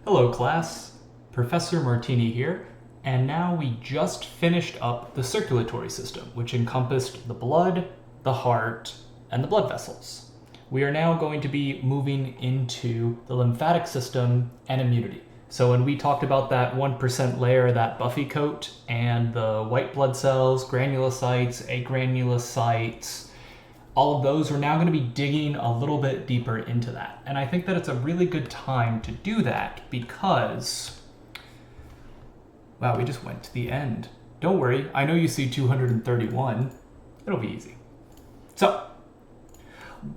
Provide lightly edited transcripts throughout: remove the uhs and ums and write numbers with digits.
Hello class, Professor Martini here, and now we just finished up the circulatory system, which encompassed the blood, the heart, and the blood vessels. We are now going to be moving into the lymphatic system and immunity. So when we talked about that 1% layer, that buffy coat, and the white blood cells, granulocytes, agranulocytes, all of those, we're now going to be digging a little bit deeper into that. And I think that it's a really good time to do that because, wow, we just went to the end. Don't worry, I know you see 231. It'll be easy. So,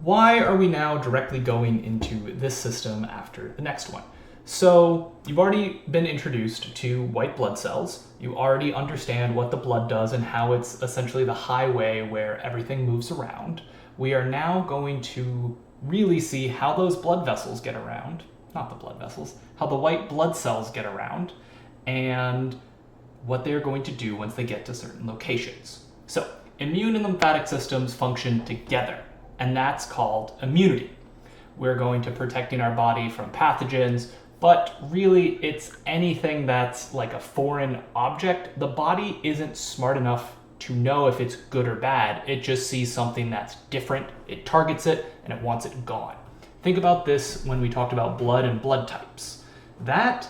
why are we now directly going into this system after the next one? So, you've already been introduced to white blood cells. You already understand what the blood does and how it's essentially the highway where everything moves around. We are now going to really see how those blood vessels get around, not the blood vessels, how the white blood cells get around, and what they're going to do once they get to certain locations. So, immune and lymphatic systems function together, and that's called immunity. We're going to protecting our body from pathogens, but really it's anything that's like a foreign object. The body isn't smart enough to know if it's good or bad. It just sees something that's different, it targets it, and it wants it gone. Think about this when we talked about blood and blood types. That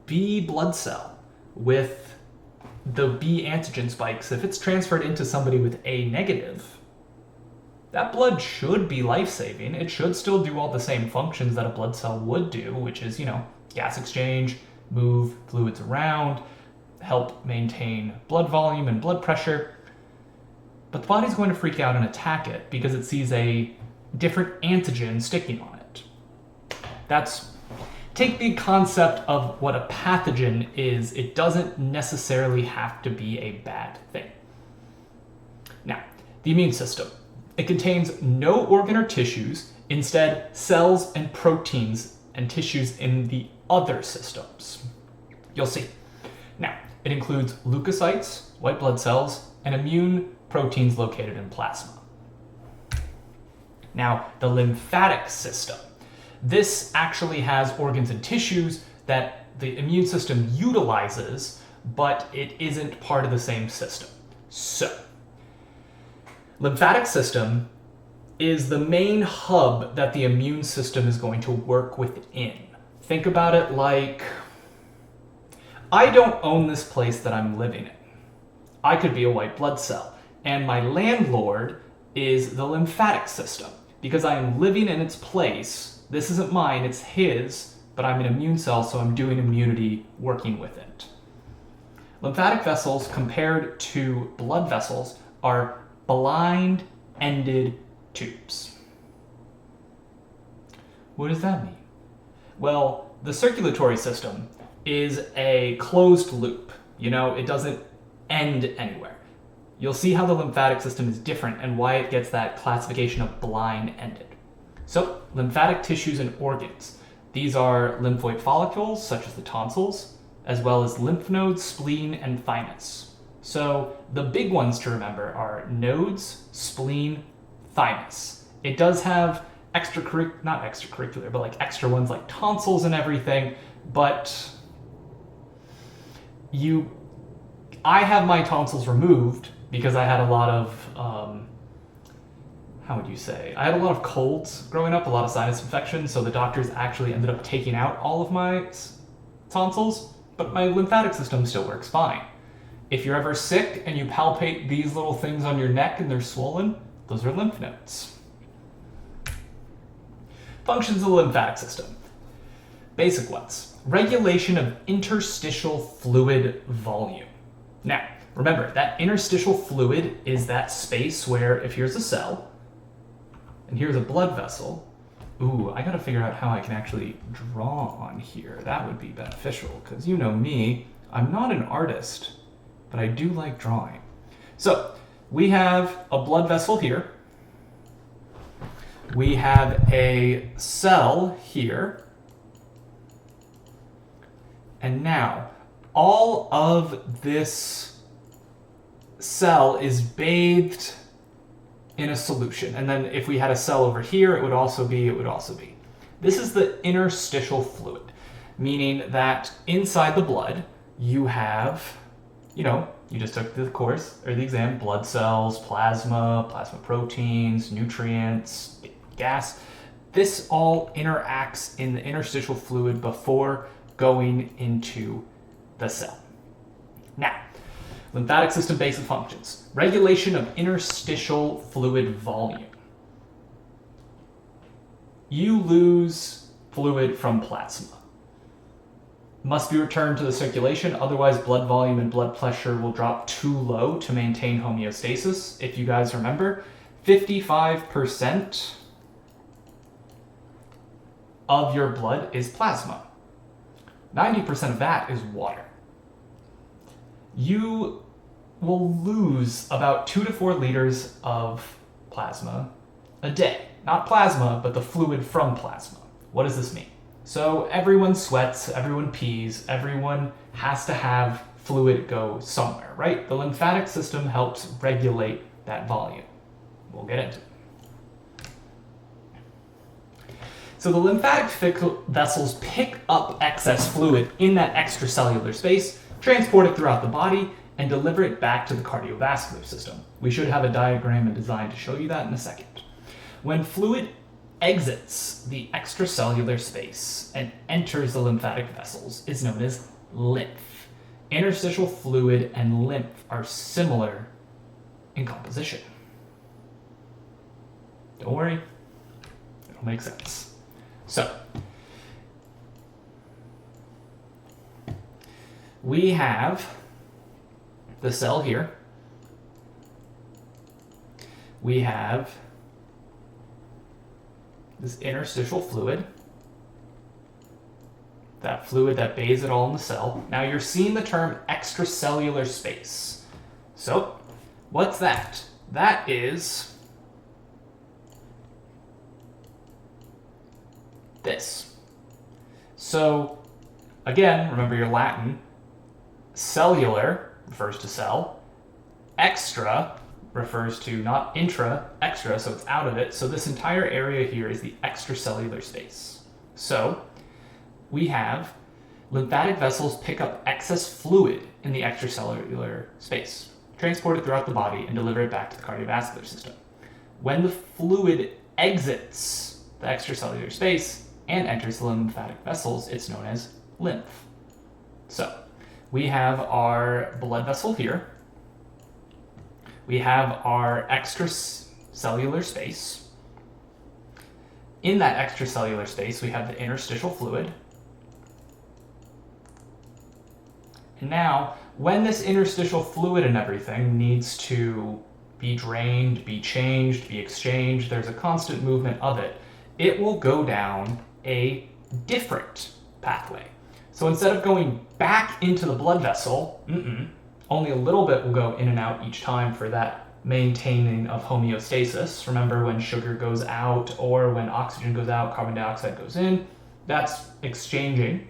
B blood cell with the B antigen spikes, if it's transferred into somebody with A negative, that blood should be life-saving. It should still do all the same functions that a blood cell would do, which is, gas exchange, move fluids around, help maintain blood volume and blood pressure. But the body's going to freak out and attack it because it sees a different antigen sticking on it. Take the concept of what a pathogen is. It doesn't necessarily have to be a bad thing. Now, the immune system. It contains no organ or tissues, instead cells and proteins and tissues in the other systems. You'll see. Now, it includes leukocytes, white blood cells, and immune proteins located in plasma. Now, the lymphatic system. This actually has organs and tissues that the immune system utilizes, but it isn't part of the same system. So, lymphatic system is the main hub that the immune system is going to work within. Think about it like, I don't own this place that I'm living in. I could be a white blood cell, and my landlord is the lymphatic system. Because I am living in its place, this isn't mine, it's his, but I'm an immune cell, so I'm doing immunity working with it. Lymphatic vessels, compared to blood vessels, are blind-ended tubes. What does that mean? Well, the circulatory system is a closed loop. It doesn't end anywhere. You'll see how the lymphatic system is different and why it gets that classification of blind-ended. So, lymphatic tissues and organs. These are lymphoid follicles, such as the tonsils, as well as lymph nodes, spleen, and thymus. So the big ones to remember are nodes, spleen, thymus. It does have extra ones like tonsils and everything, but I have my tonsils removed because I had a lot of, I had a lot of colds growing up, a lot of sinus infections, so the doctors actually ended up taking out all of my tonsils, but my lymphatic system still works fine. If you're ever sick and you palpate these little things on your neck and they're swollen, those are lymph nodes. Functions of the lymphatic system. Basic ones. Regulation of interstitial fluid volume. Now, remember, that interstitial fluid is that space where if here's a cell, and here's a blood vessel, I gotta figure out how I can actually draw on here. That would be beneficial, because you know me, I'm not an artist, but I do like drawing. So, we have a blood vessel here. We have a cell here. And now, all of this cell is bathed in a solution. And then if we had a cell over here, it would also be. This is the interstitial fluid. meaning that inside the blood you have, you just took the course or the exam, blood cells, plasma proteins, nutrients, gas. This all interacts in the interstitial fluid before going into the cell. Now, lymphatic system basic functions. Regulation of interstitial fluid volume. You lose fluid from plasma. Must be returned to the circulation, otherwise blood volume and blood pressure will drop too low to maintain homeostasis. If you guys remember, 55% of your blood is plasma. 90% of that is water. You will lose about 2 to 4 liters of plasma a day. Not plasma, but the fluid from plasma. What does this mean? So everyone sweats, everyone pees, everyone has to have fluid go somewhere, right? The lymphatic system helps regulate that volume. We'll get into it. So the lymphatic vessels pick up excess fluid in that extracellular space, transport it throughout the body, and deliver it back to the cardiovascular system. We should have a diagram and design to show you that in a second. When fluid exits the extracellular space and enters the lymphatic vessels, is known as lymph. Interstitial fluid and lymph are similar in composition. Don't worry, it'll make sense. So, we have the cell here. We have this interstitial fluid, that fluid that bathes it all in the cell. Now you're seeing the term extracellular space. So, what's that? That is this. So, again, remember your Latin. Cellular refers to cell. Extra refers to not intra, extra, so it's out of it. So this entire area here is the extracellular space. So we have lymphatic vessels pick up excess fluid in the extracellular space, transport it throughout the body, and deliver it back to the cardiovascular system. When the fluid exits the extracellular space and enters the lymphatic vessels, it's known as lymph. So we have our blood vessel here. We have our extracellular space. In that extracellular space, we have the interstitial fluid. And now, when this interstitial fluid and everything needs to be drained, be changed, be exchanged, there's a constant movement of it, it will go down a different pathway. So instead of going back into the blood vessel, only a little bit will go in and out each time for that maintaining of homeostasis. Remember, when sugar goes out or when oxygen goes out, carbon dioxide goes in, that's exchanging.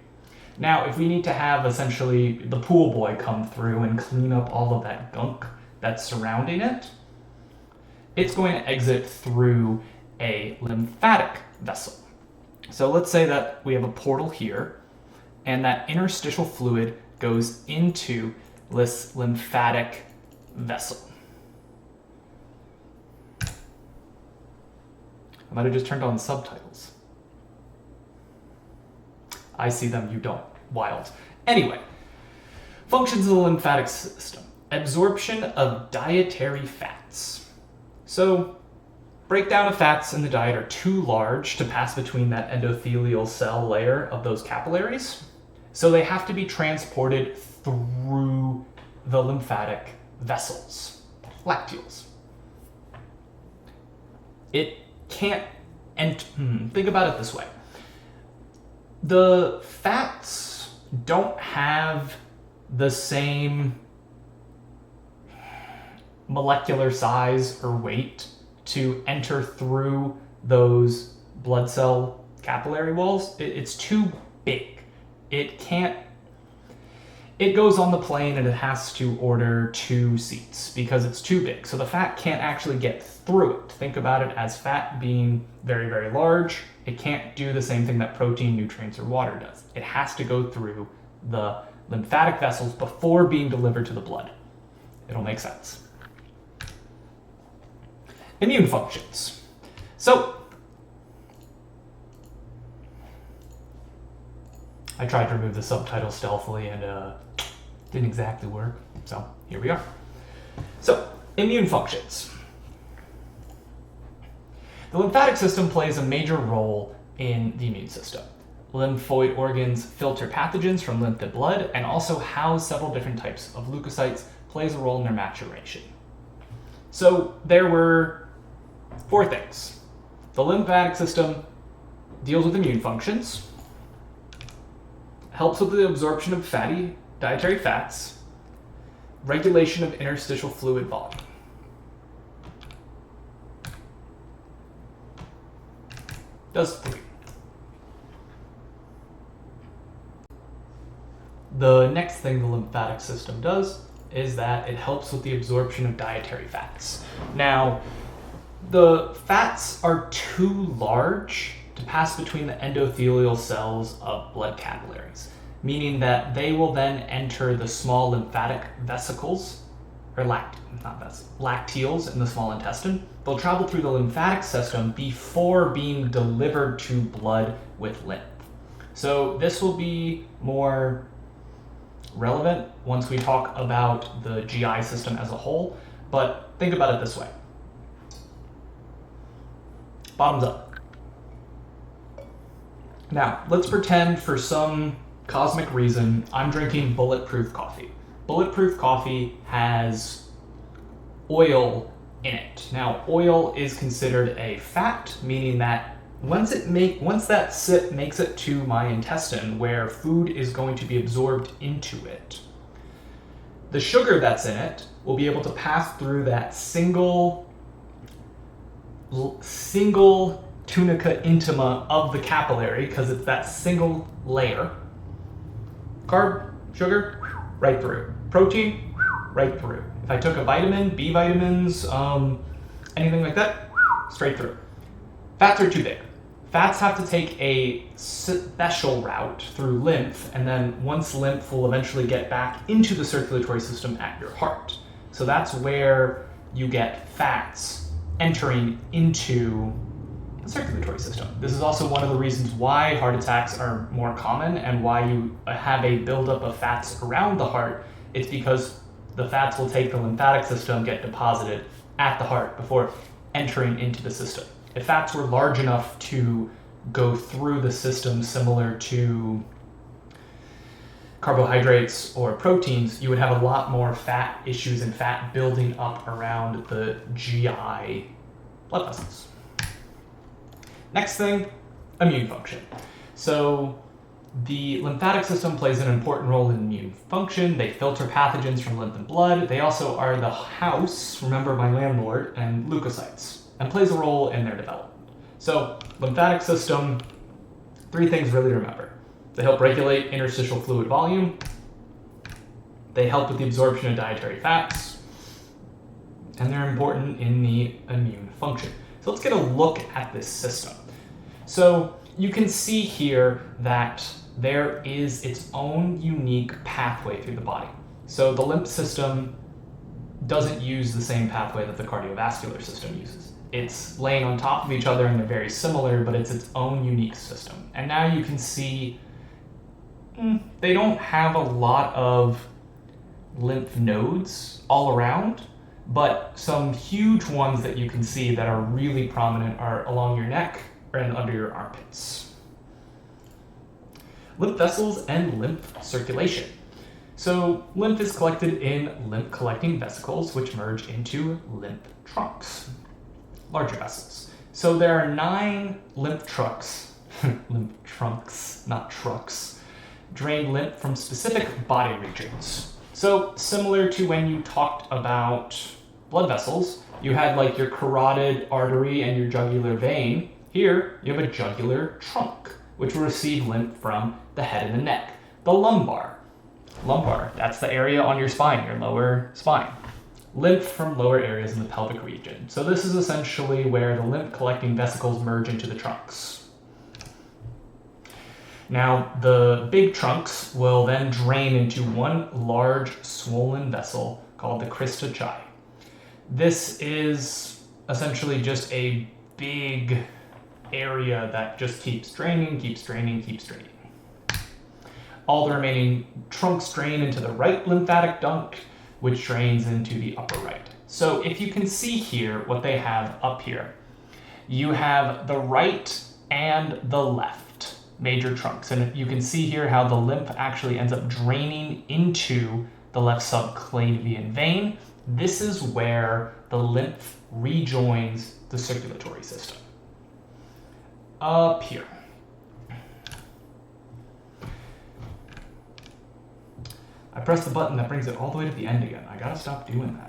Now, if we need to have essentially the pool boy come through and clean up all of that gunk that's surrounding it, it's going to exit through a lymphatic vessel. So let's say that we have a portal here, and that interstitial fluid goes into this lymphatic vessel. I might have just turned on subtitles. I see them, you don't. Wild. Anyway, functions of the lymphatic system. Absorption of dietary fats. So, breakdown of fats in the diet are too large to pass between that endothelial cell layer of those capillaries. So they have to be transported through the lymphatic vessels, lacteals. It can't, and think about it this way. The fats don't have the same molecular size or weight to enter through those blood cell capillary walls. It's too big. It goes on the plane and it has to order 2 seats because it's too big. So the fat can't actually get through it. Think about it as fat being very, very large. It can't do the same thing that protein, nutrients, or water does. It has to go through the lymphatic vessels before being delivered to the blood. It'll make sense. Immune functions. So, I tried to remove the subtitle stealthily and didn't exactly work. So, here we are. So, immune functions. The lymphatic system plays a major role in the immune system. Lymphoid organs filter pathogens from lymph and blood and also house several different types of leukocytes, plays a role in their maturation. So there were 4 things. The lymphatic system deals with immune functions, helps with the absorption of fatty dietary fats, regulation of interstitial fluid volume. Does 3. The next thing the lymphatic system does is that it helps with the absorption of dietary fats. Now, the fats are too large to pass between the endothelial cells of blood capillaries, meaning that they will then enter the small lymphatic vesicles, or lacteals in the small intestine. They'll travel through the lymphatic system before being delivered to blood with lymph. So this will be more relevant once we talk about the GI system as a whole, but think about it this way. Bottoms up. Now, let's pretend for some cosmic reason I'm drinking bulletproof coffee. Bulletproof coffee has oil in it. Now, oil is considered a fat, meaning that once that sip makes it to my intestine where food is going to be absorbed into it, the sugar that's in it will be able to pass through that single tunica intima of the capillary, because it's that single layer. Carb, sugar, right through. Protein, right through. If I took a vitamin, B vitamins, anything like that, straight through. Fats are too big. Fats have to take a special route through lymph, and then once lymph will eventually get back into the circulatory system at your heart. So that's where you get fats entering into the circulatory system. This is also one of the reasons why heart attacks are more common and why you have a buildup of fats around the heart. It's because the fats will take the lymphatic system, get deposited at the heart before entering into the system. If fats were large enough to go through the system similar to carbohydrates or proteins, you would have a lot more fat issues and fat building up around the GI blood vessels. Next thing, immune function. So the lymphatic system plays an important role in immune function. They filter pathogens from lymph and blood. They also are the house, remember my landlord, and leukocytes, and plays a role in their development. So lymphatic system, 3 things really to remember. They help regulate interstitial fluid volume. They help with the absorption of dietary fats. And they're important in the immune function. So let's get a look at this system. So you can see here that there is its own unique pathway through the body. So the lymph system doesn't use the same pathway that the cardiovascular system uses. It's laying on top of each other and they're very similar, but it's its own unique system. And now you can see they don't have a lot of lymph nodes all around, but some huge ones that you can see that are really prominent are along your neck and under your armpits. Lymph vessels and lymph circulation. So lymph is collected in lymph collecting vesicles, which merge into lymph trunks, larger vessels. So there are 9 lymph trunks, lymph trunks, not trucks, drain lymph from specific body regions. So similar to when you talked about blood vessels, you had like your carotid artery and your jugular vein. Here, you have a jugular trunk, which will receive lymph from the head and the neck. The lumbar, that's the area on your spine, your lower spine. Lymph from lower areas in the pelvic region. So this is essentially where the lymph collecting vesicles merge into the trunks. Now, the big trunks will then drain into one large swollen vessel called the crista chai. This is essentially just a big area that just keeps draining, keeps draining, keeps draining. All the remaining trunks drain into the right lymphatic duct, which drains into the upper right. So if you can see here what they have up here, you have the right and the left major trunks. And you can see here how the lymph actually ends up draining into the left subclavian vein. This is where the lymph rejoins the circulatory system. Up here. I pressed the button that brings it all the way to the end again. I gotta stop doing that.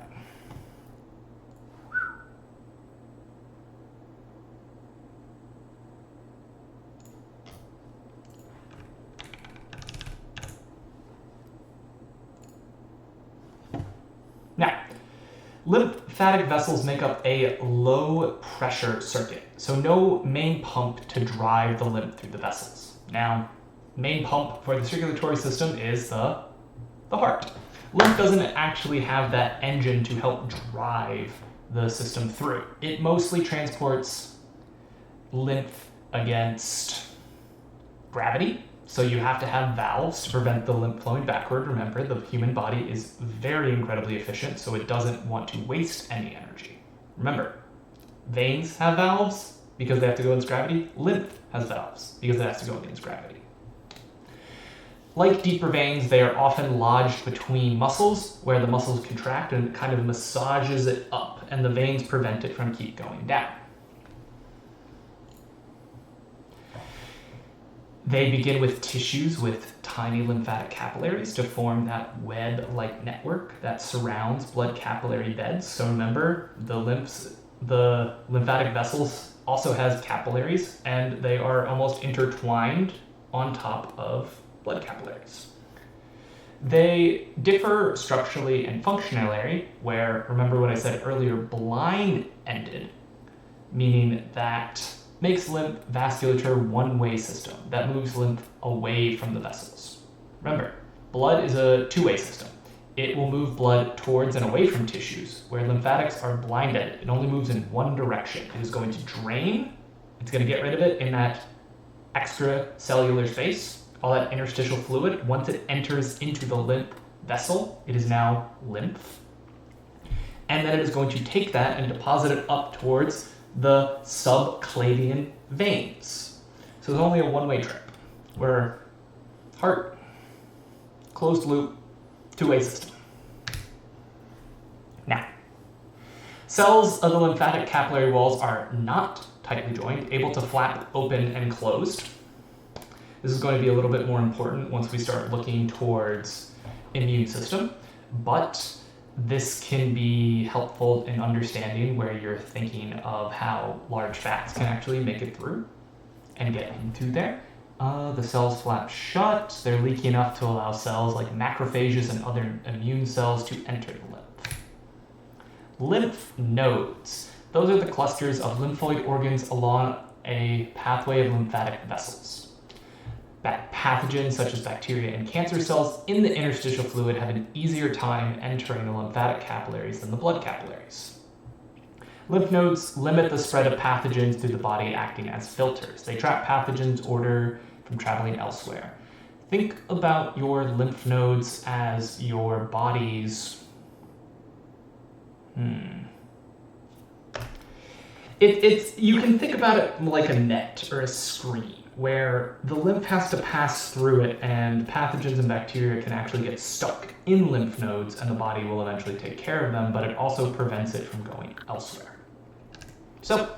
Now, lymphatic vessels make up a low pressure circuit, so no main pump to drive the lymph through the vessels. Now, main pump for the circulatory system is the heart. Lymph doesn't actually have that engine to help drive the system through. It mostly transports lymph against gravity. So you have to have valves to prevent the lymph flowing backward. Remember, the human body is very incredibly efficient, so it doesn't want to waste any energy. Remember, veins have valves because they have to go against gravity. Lymph has valves because it has to go against gravity. Like deeper veins, they are often lodged between muscles, where the muscles contract and it kind of massages it up, and the veins prevent it from keep going down. They begin with tissues with tiny lymphatic capillaries to form that web-like network that surrounds blood capillary beds. So remember, the lymphatic vessels also has capillaries, and they are almost intertwined on top of blood capillaries. They differ structurally and functionally, where, remember what I said earlier, blind-ended, meaning that makes lymph vasculature one-way system that moves lymph away from the vessels. Remember, blood is a two-way system. It will move blood towards and away from tissues, where lymphatics are blind-ended. It only moves in one direction. It is going to drain, it's going to get rid of it in that extracellular space, all that interstitial fluid. Once it enters into the lymph vessel, it is now lymph. And then it is going to take that and deposit it up towards the subclavian veins. So it's only a one-way trip, where heart, closed loop, two-way system. Now, cells of the lymphatic capillary walls are not tightly joined, able to flap open and closed. This is going to be a little bit more important once we start looking towards immune system, but this can be helpful in understanding where you're thinking of how large fats can actually make it through and get into there. The cells flap shut. They're leaky enough to allow cells like macrophages and other immune cells to enter the lymph. Lymph nodes. Those are the clusters of lymphoid organs along a pathway of lymphatic vessels. Pathogens such as bacteria and cancer cells in the interstitial fluid have an easier time entering the lymphatic capillaries than the blood capillaries. Lymph nodes limit the spread of pathogens through the body, acting as filters. They trap pathogens order from traveling elsewhere. Think about your lymph nodes as your body's you can think about it like a net or a screen, where the lymph has to pass through it and pathogens and bacteria can actually get stuck in lymph nodes and the body will eventually take care of them, but it also prevents it from going elsewhere. So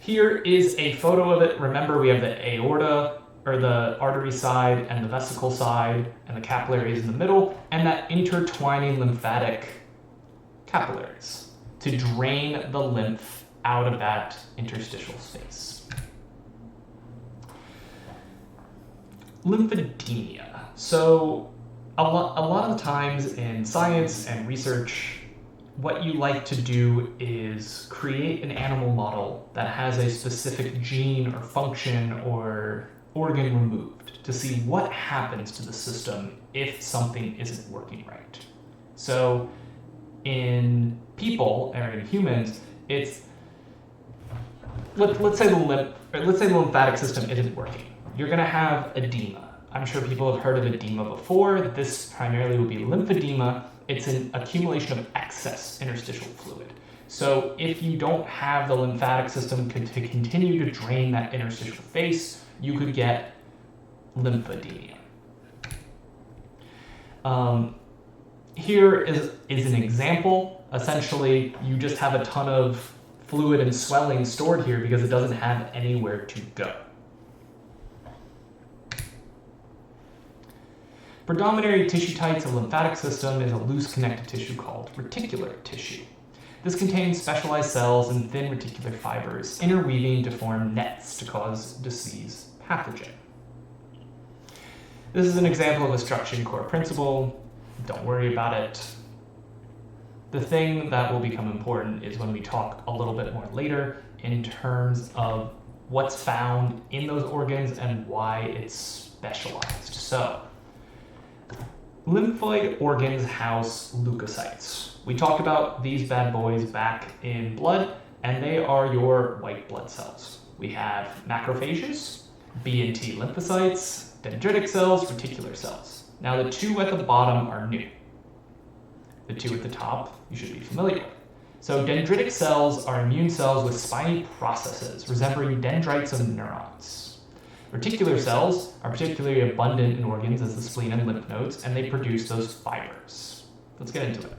here is a photo of it. Remember, we have the aorta, or the artery side, and the vesicle side, and the capillaries in the middle, and that intertwining lymphatic capillaries to drain the lymph out of that interstitial space. Lymphedemia. So a lot of the times in science and research, what you like to do is create an animal model that has a specific gene or function or organ removed to see what happens to the system if something isn't working right. So in people, or in humans, it's, let's say the lymphatic system isn't working. You're going to have edema. I'm sure people have heard of edema before. This primarily would be lymphedema. It's an accumulation of excess interstitial fluid. So if you don't have the lymphatic system to continue to drain that interstitial space, you could get lymphedema. Here is an example. Essentially, you just have a ton of fluid and swelling stored here because it doesn't have anywhere to go. Predominant tissue types of the lymphatic system is a loose connective tissue called reticular tissue. This contains specialized cells and thin reticular fibers interweaving to form nets to cause disease pathogen. This is an example of a structure core principle. Don't worry about it. The thing that will become important is when we talk a little bit more later in terms of what's found in those organs and why it's specialized. So, lymphoid organs house leukocytes. We talked about these bad boys back in blood, and they are your white blood cells. We have macrophages, B and T lymphocytes, dendritic cells, reticular cells. Now the two at the bottom are new. The two at the top you should be familiar with. So dendritic cells are immune cells with spiny processes resembling dendrites of neurons. Reticular cells are particularly abundant in organs as the spleen and lymph nodes, and they produce those fibers. Let's get into it.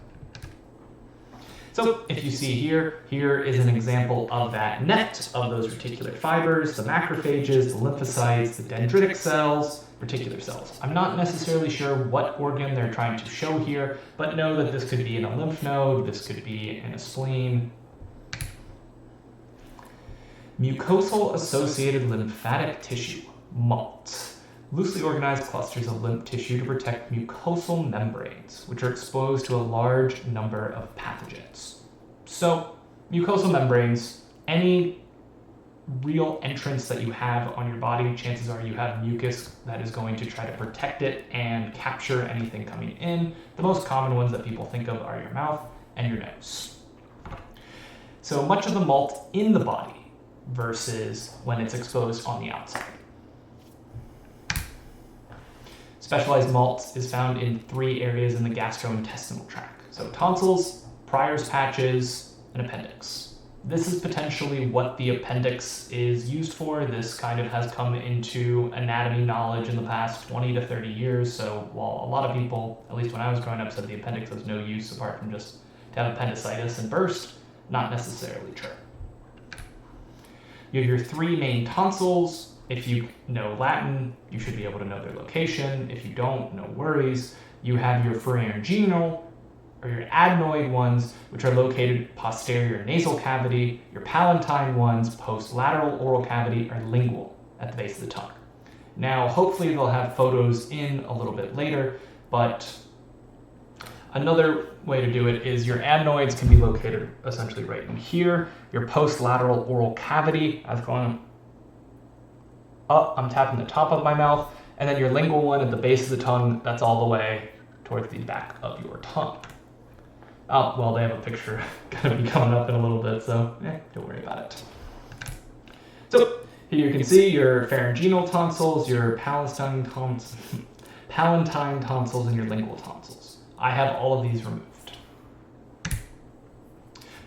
So if you see here is an example of that net of those reticular fibers, the macrophages, the lymphocytes, the dendritic cells, reticular cells. I'm not necessarily sure what organ they're trying to show here, but know that this could be in a lymph node, this could be in a spleen. Mucosal associated lymphatic tissue, MALT. Loosely organized clusters of lymph tissue to protect mucosal membranes, which are exposed to a large number of pathogens. So, mucosal membranes, any real entrance that you have on your body, chances are you have mucus that is going to try to protect it and capture anything coming in. The most common ones that people think of are your mouth and your nose. So much of the MALT in the body versus when it's exposed on the outside. Specialized MALT is found in 3 areas in the gastrointestinal tract. So tonsils, Pryor's patches, and appendix. This is potentially what the appendix is used for. This kind of has come into anatomy knowledge in the past 20 to 30 years. So while a lot of people, at least when I was growing up, said the appendix has no use apart from just to have appendicitis and burst, not necessarily true. You have your 3 main tonsils. If you know Latin, you should be able to know their location. If you don't, no worries. You have your pharyngeal, or your adenoid ones, which are located posterior nasal cavity. Your palatine ones, post-lateral oral cavity, or lingual at the base of the tongue. Now, hopefully they'll have photos in a little bit later, but another way to do it is your adenoids can be located essentially right in here. Your post-lateral oral cavity, I was going up, I'm tapping the top of my mouth, and then your lingual one at the base of the tongue, that's all the way towards the back of your tongue. Oh, well, they have a picture going to be coming up in a little bit, so don't worry about it. So here you can see your pharyngeal tonsils, your palatine tonsils, and your lingual tonsils. I have all of these removed.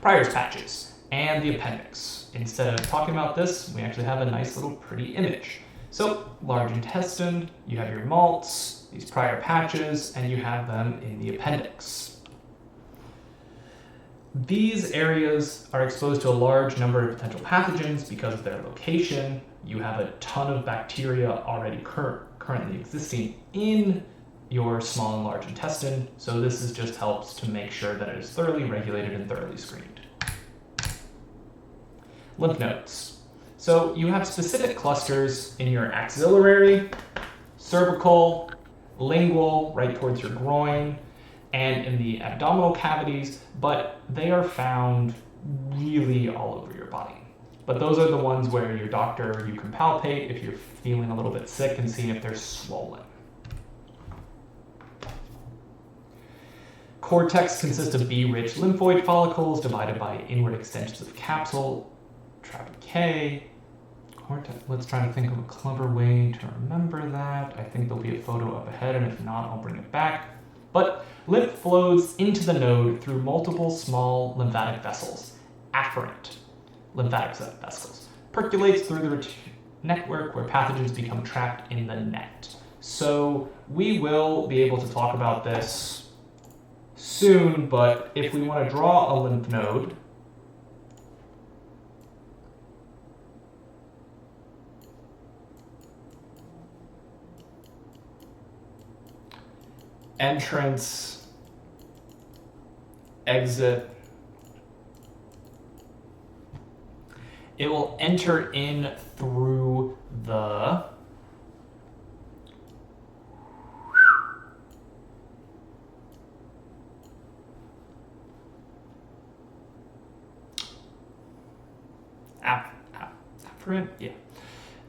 Pryor's patches and the appendix. Instead of talking about this, we actually have a nice little pretty image. So, large intestine, you have your malts, these Pryor patches, and you have them in the appendix. These areas are exposed to a large number of potential pathogens because of their location. You have a ton of bacteria already currently existing in your small and large intestine, so this just helps to make sure that it is thoroughly regulated and thoroughly screened. Lymph nodes. So you have specific clusters in your axillary, cervical, lingual, right towards your groin, and in the abdominal cavities, but they are found really all over your body. But those are the ones where your doctor, you can palpate if you're feeling a little bit sick and see if they're swollen. Cortex consists of B-rich lymphoid follicles divided by inward extensions of the capsule. Trabecular. Cortex. Let's try to think of a clever way to remember that. I think there'll be a photo up ahead, and if not, I'll bring it back. But lymph flows into the node through multiple small lymphatic vessels. Afferent lymphatic vessels. Percolates through the network where pathogens become trapped in the net. So we will be able to talk about this soon, but if we want to draw a lymph node, entrance, exit, it will enter in through the afferent, yeah.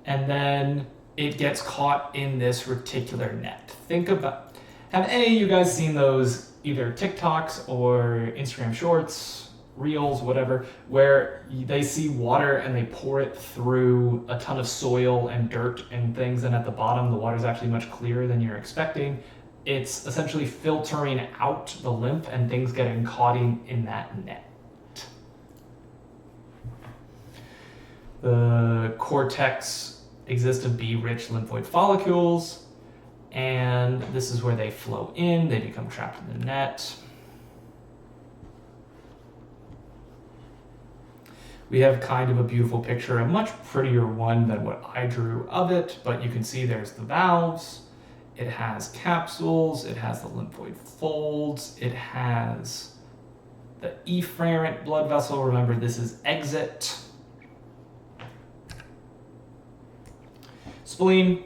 And then it gets caught in this reticular net. Think about, have any of you guys seen those either TikToks or Instagram shorts, reels, whatever, where they see water and they pour it through a ton of soil and dirt and things, and at the bottom the water is actually much clearer than you're expecting? It's essentially filtering out the lymph and things getting caught in that net. The cortex exists of B-rich lymphoid follicles, and this is where they flow in, they become trapped in the net. We have kind of a beautiful picture, a much prettier one than what I drew of it, but you can see there's the valves, it has capsules, it has the lymphoid folds, it has the efferent blood vessel. Remember, this is exit. Spleen,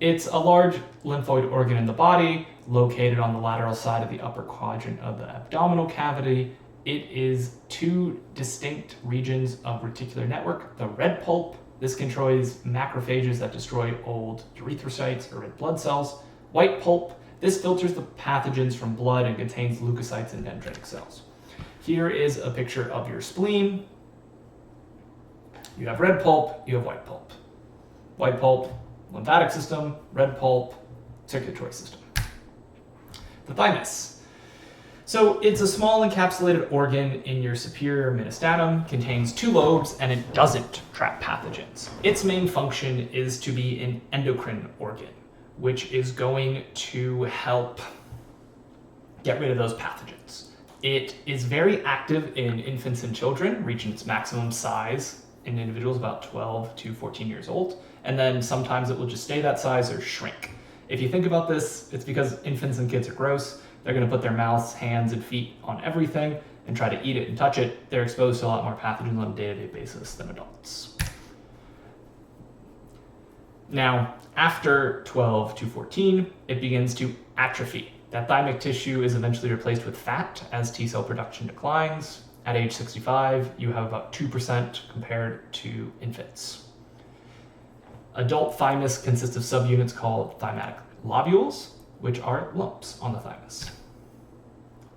it's a large lymphoid organ in the body, located on the lateral side of the upper quadrant of the abdominal cavity. It is two distinct regions of reticular network. The red pulp, this controls macrophages that destroy old erythrocytes or red blood cells. White pulp, this filters the pathogens from blood and contains leukocytes and dendritic cells. Here is a picture of your spleen. You have red pulp, you have white pulp. White pulp, lymphatic system, red pulp, circulatory system. The thymus. So it's a small encapsulated organ in your superior mediastinum, contains two lobes, and it doesn't trap pathogens. Its main function is to be an endocrine organ, which is going to help get rid of those pathogens. It is very active in infants and children, reaching its maximum size in individuals about 12 to 14 years old. And then sometimes it will just stay that size or shrink. If you think about this, it's because infants and kids are gross. They're going to put their mouths, hands, and feet on everything and try to eat it and touch it. They're exposed to a lot more pathogens on a day-to-day basis than adults. Now, after 12 to 14, it begins to atrophy. That thymic tissue is eventually replaced with fat as T cell production declines. At age 65, you have about 2% compared to infants. Adult thymus consists of subunits called thymatic lobules, which are lumps on the thymus.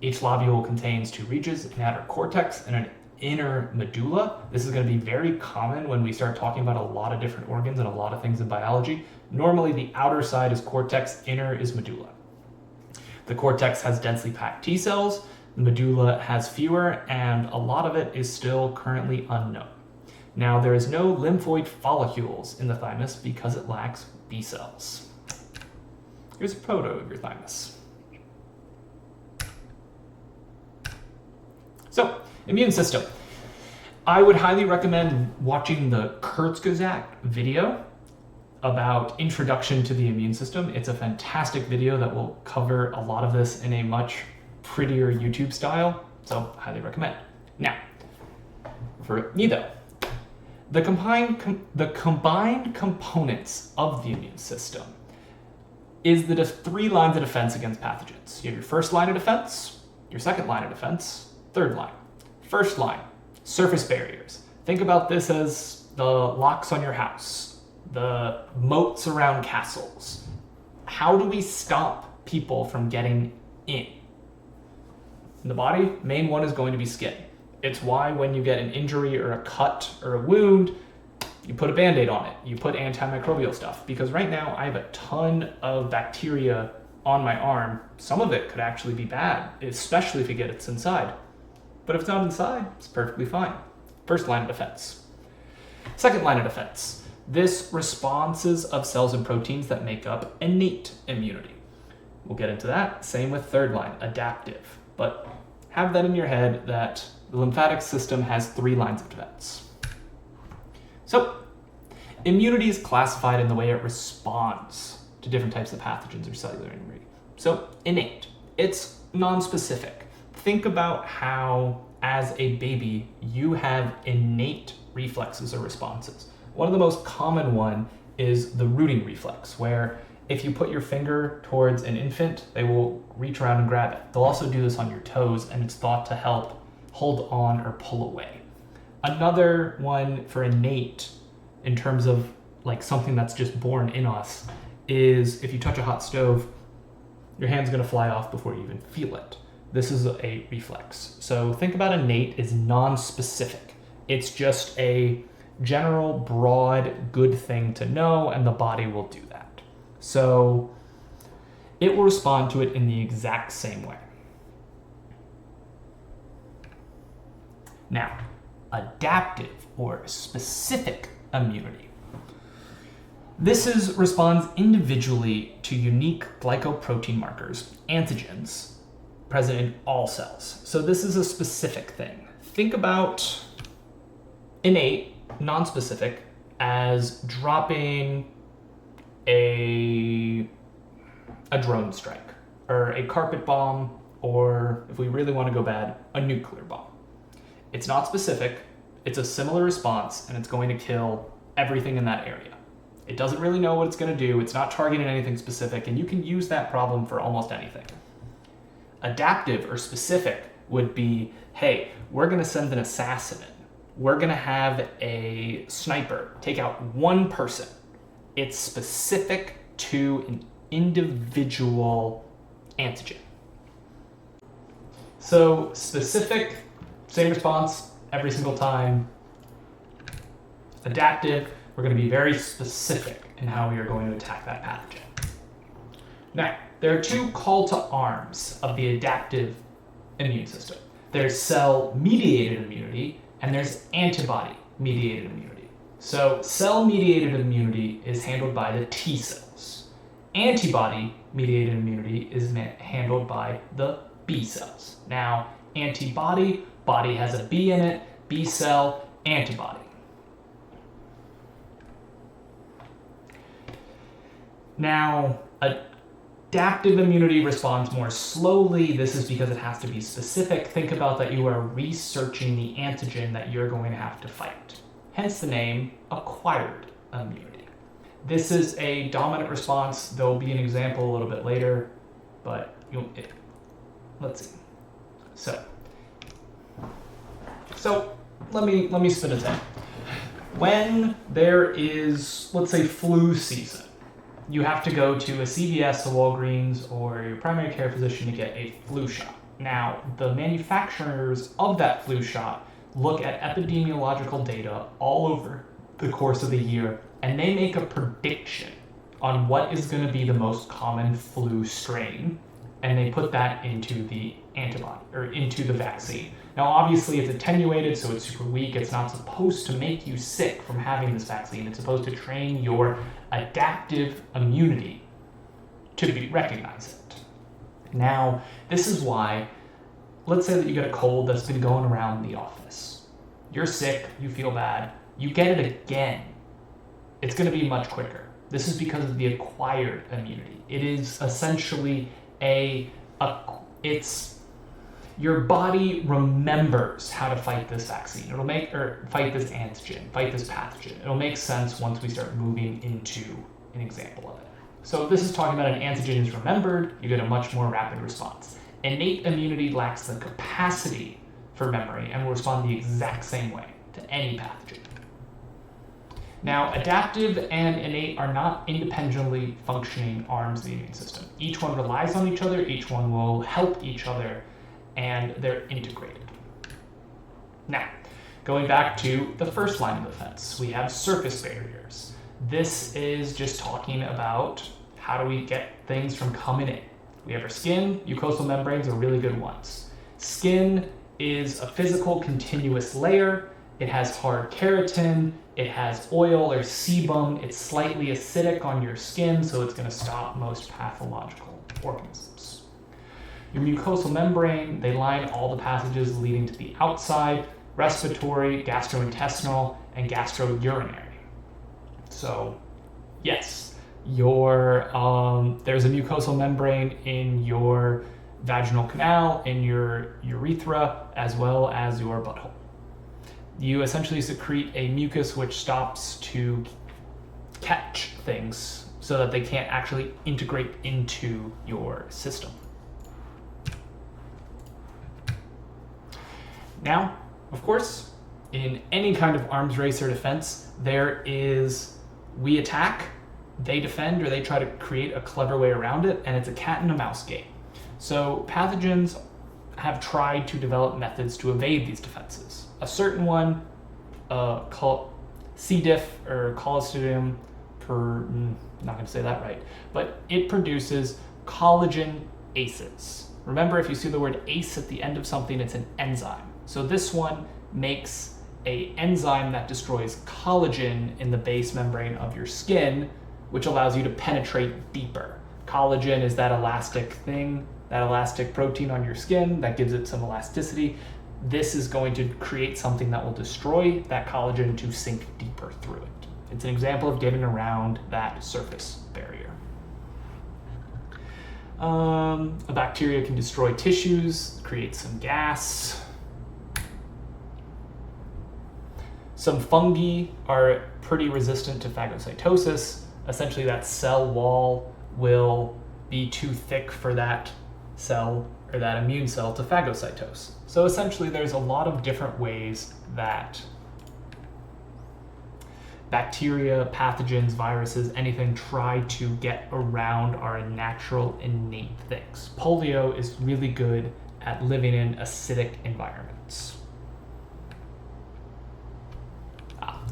Each lobule contains two regions, an outer cortex and an inner medulla. This is going to be very common when we start talking about a lot of different organs and a lot of things in biology. Normally, the outer side is cortex, inner is medulla. The cortex has densely packed T cells, the medulla has fewer, and a lot of it is still currently unknown. Now, there is no lymphoid follicles in the thymus because it lacks B cells. Here's a photo of your thymus. So, immune system. I would highly recommend watching the Kurzgesagt video about introduction to the immune system. It's a fantastic video that will cover a lot of this in a much prettier YouTube style, so highly recommend. Now, for me though, the combined components of the immune system is the three lines of defense against pathogens. You have your first line of defense, your second line of defense, third line. First line, surface barriers. Think about this as the locks on your house, the moats around castles. How do we stop people from getting in? In the body, main one is going to be skin. It's why when you get an injury or a cut or a wound, you put a Band-Aid on it. You put antimicrobial stuff. Because right now I have a ton of bacteria on my arm. Some of it could actually be bad, especially if you get it inside. But if it's not inside, it's perfectly fine. First line of defense. Second line of defense. This responses of cells and proteins that make up innate immunity. We'll get into that. Same with third line, adaptive. But have that in your head that the lymphatic system has 3 lines of defense. So, immunity is classified in the way it responds to different types of pathogens or cellular immunity. So, innate. It's non-specific. Think about how, as a baby, you have innate reflexes or responses. One of the most common one is the rooting reflex, where if you put your finger towards an infant, they will reach around and grab it. They'll also do this on your toes, and it's thought to help hold on or pull away. Another one for innate, in terms of like something that's just born in us, is if you touch a hot stove, your hand's gonna fly off before you even feel it. This is a reflex. So think about innate as non-specific. It's just a general, broad, good thing to know, and the body will do that. So it will respond to it in the exact same way. Now, adaptive or specific immunity. This responds individually to unique glycoprotein markers, antigens, present in all cells. So this is a specific thing. Think about innate, non-specific, as dropping a drone strike, or a carpet bomb, or if we really want to go bad, a nuclear bomb. It's not specific, it's a similar response, and it's going to kill everything in that area. It doesn't really know what it's going to do, it's not targeting anything specific, and you can use that problem for almost anything. Adaptive or specific would be, hey, we're going to send an assassin in. We're going to have a sniper take out one person. It's specific to an individual antigen. So specific, same response every single time. Adaptive, we're going to be very specific in how we are going to attack that pathogen. Now, there are 2 call to arms of the adaptive immune system. There's cell-mediated immunity, and there's antibody-mediated immunity. So cell-mediated immunity is handled by the T cells. Antibody-mediated immunity is handled by the B cells. Now, antibody, body has a B in it, B cell, antibody. Now, adaptive immunity responds more slowly. This is because it has to be specific. Think about that you are researching the antigen that you're going to have to fight. Hence the name acquired immunity. This is a dominant response. There will be an example a little bit later, but let's see. So let me spin it in. When there is, let's say, flu season, you have to go to a CVS, a Walgreens, or your primary care physician to get a flu shot. Now, the manufacturers of that flu shot look at epidemiological data all over the course of the year, and they make a prediction on what is going to be the most common flu strain, and they put that into the antibody, or into the vaccine. Now, obviously, it's attenuated, so it's super weak. It's not supposed to make you sick from having this vaccine. It's supposed to train your adaptive immunity to recognize it. Now, this is why, let's say that you get a cold that's been going around the office. You're sick, you feel bad, you get it again. It's going to be much quicker. This is because of the acquired immunity. It is essentially your body remembers how to fight this vaccine. Fight this antigen, fight this pathogen. It'll make sense once we start moving into an example of it. So if this is talking about an antigen is remembered, you get a much more rapid response. Innate immunity lacks the capacity for memory and will respond the exact same way. to any pathogen. Now, adaptive and innate are not independently functioning arms of the immune system. Each one relies on each other, each one will help each other, and they're integrated. Now, going back to the first line of defense, we have surface barriers. This is just talking about how do we get things from coming in. We have our skin, mucosal membranes are really good ones. Skin is a physical continuous layer. It has hard keratin, it has oil or sebum, it's slightly acidic on your skin, so it's going to stop most pathological organisms. Your mucosal membrane, they line all the passages leading to the outside: respiratory, gastrointestinal, and gastrourinary. So, yes, there's a mucosal membrane in your vaginal canal, in your urethra, as well as your butthole. You essentially secrete a mucus which stops to catch things so that they can't actually integrate into your system. Now, of course, in any kind of arms race or defense, we attack, they defend, or they try to create a clever way around it, and it's a cat and a mouse game. So pathogens have tried to develop methods to evade these defenses. A certain one, called C. diff or Clostridium not going to say that right, but it produces collagen ACEs. Remember, if you see the word ACE at the end of something, it's an enzyme. So this one makes an enzyme that destroys collagen in the base membrane of your skin, which allows you to penetrate deeper. Collagen is that elastic thing, that elastic protein on your skin that gives it some elasticity. This is going to create something that will destroy that collagen to sink deeper through it. It's an example of getting around that surface barrier. A bacteria can destroy tissues, create some gas. Some fungi are pretty resistant to phagocytosis. Essentially, that cell wall will be too thick for that cell or that immune cell to phagocytose. So essentially, there's a lot of different ways that bacteria, pathogens, viruses, anything try to get around our natural innate things. Polio is really good at living in acidic environments.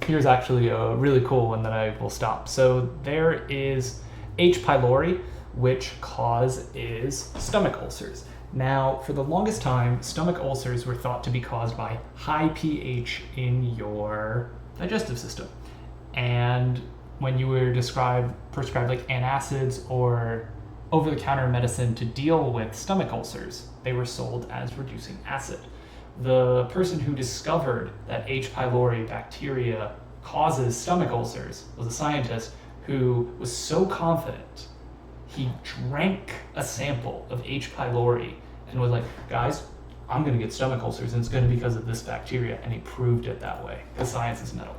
Here's actually a really cool one that I will stop. So there is H. pylori, which cause is stomach ulcers. Now, for the longest time, stomach ulcers were thought to be caused by high pH in your digestive system. And when you were prescribed like antacids or over-the-counter medicine to deal with stomach ulcers, they were sold as reducing acid. The person who discovered that H. pylori bacteria causes stomach ulcers was a scientist who was so confident he drank a sample of H. pylori and was like, guys, I'm going to get stomach ulcers and it's going to be because of this bacteria, and he proved it that way because science is metal.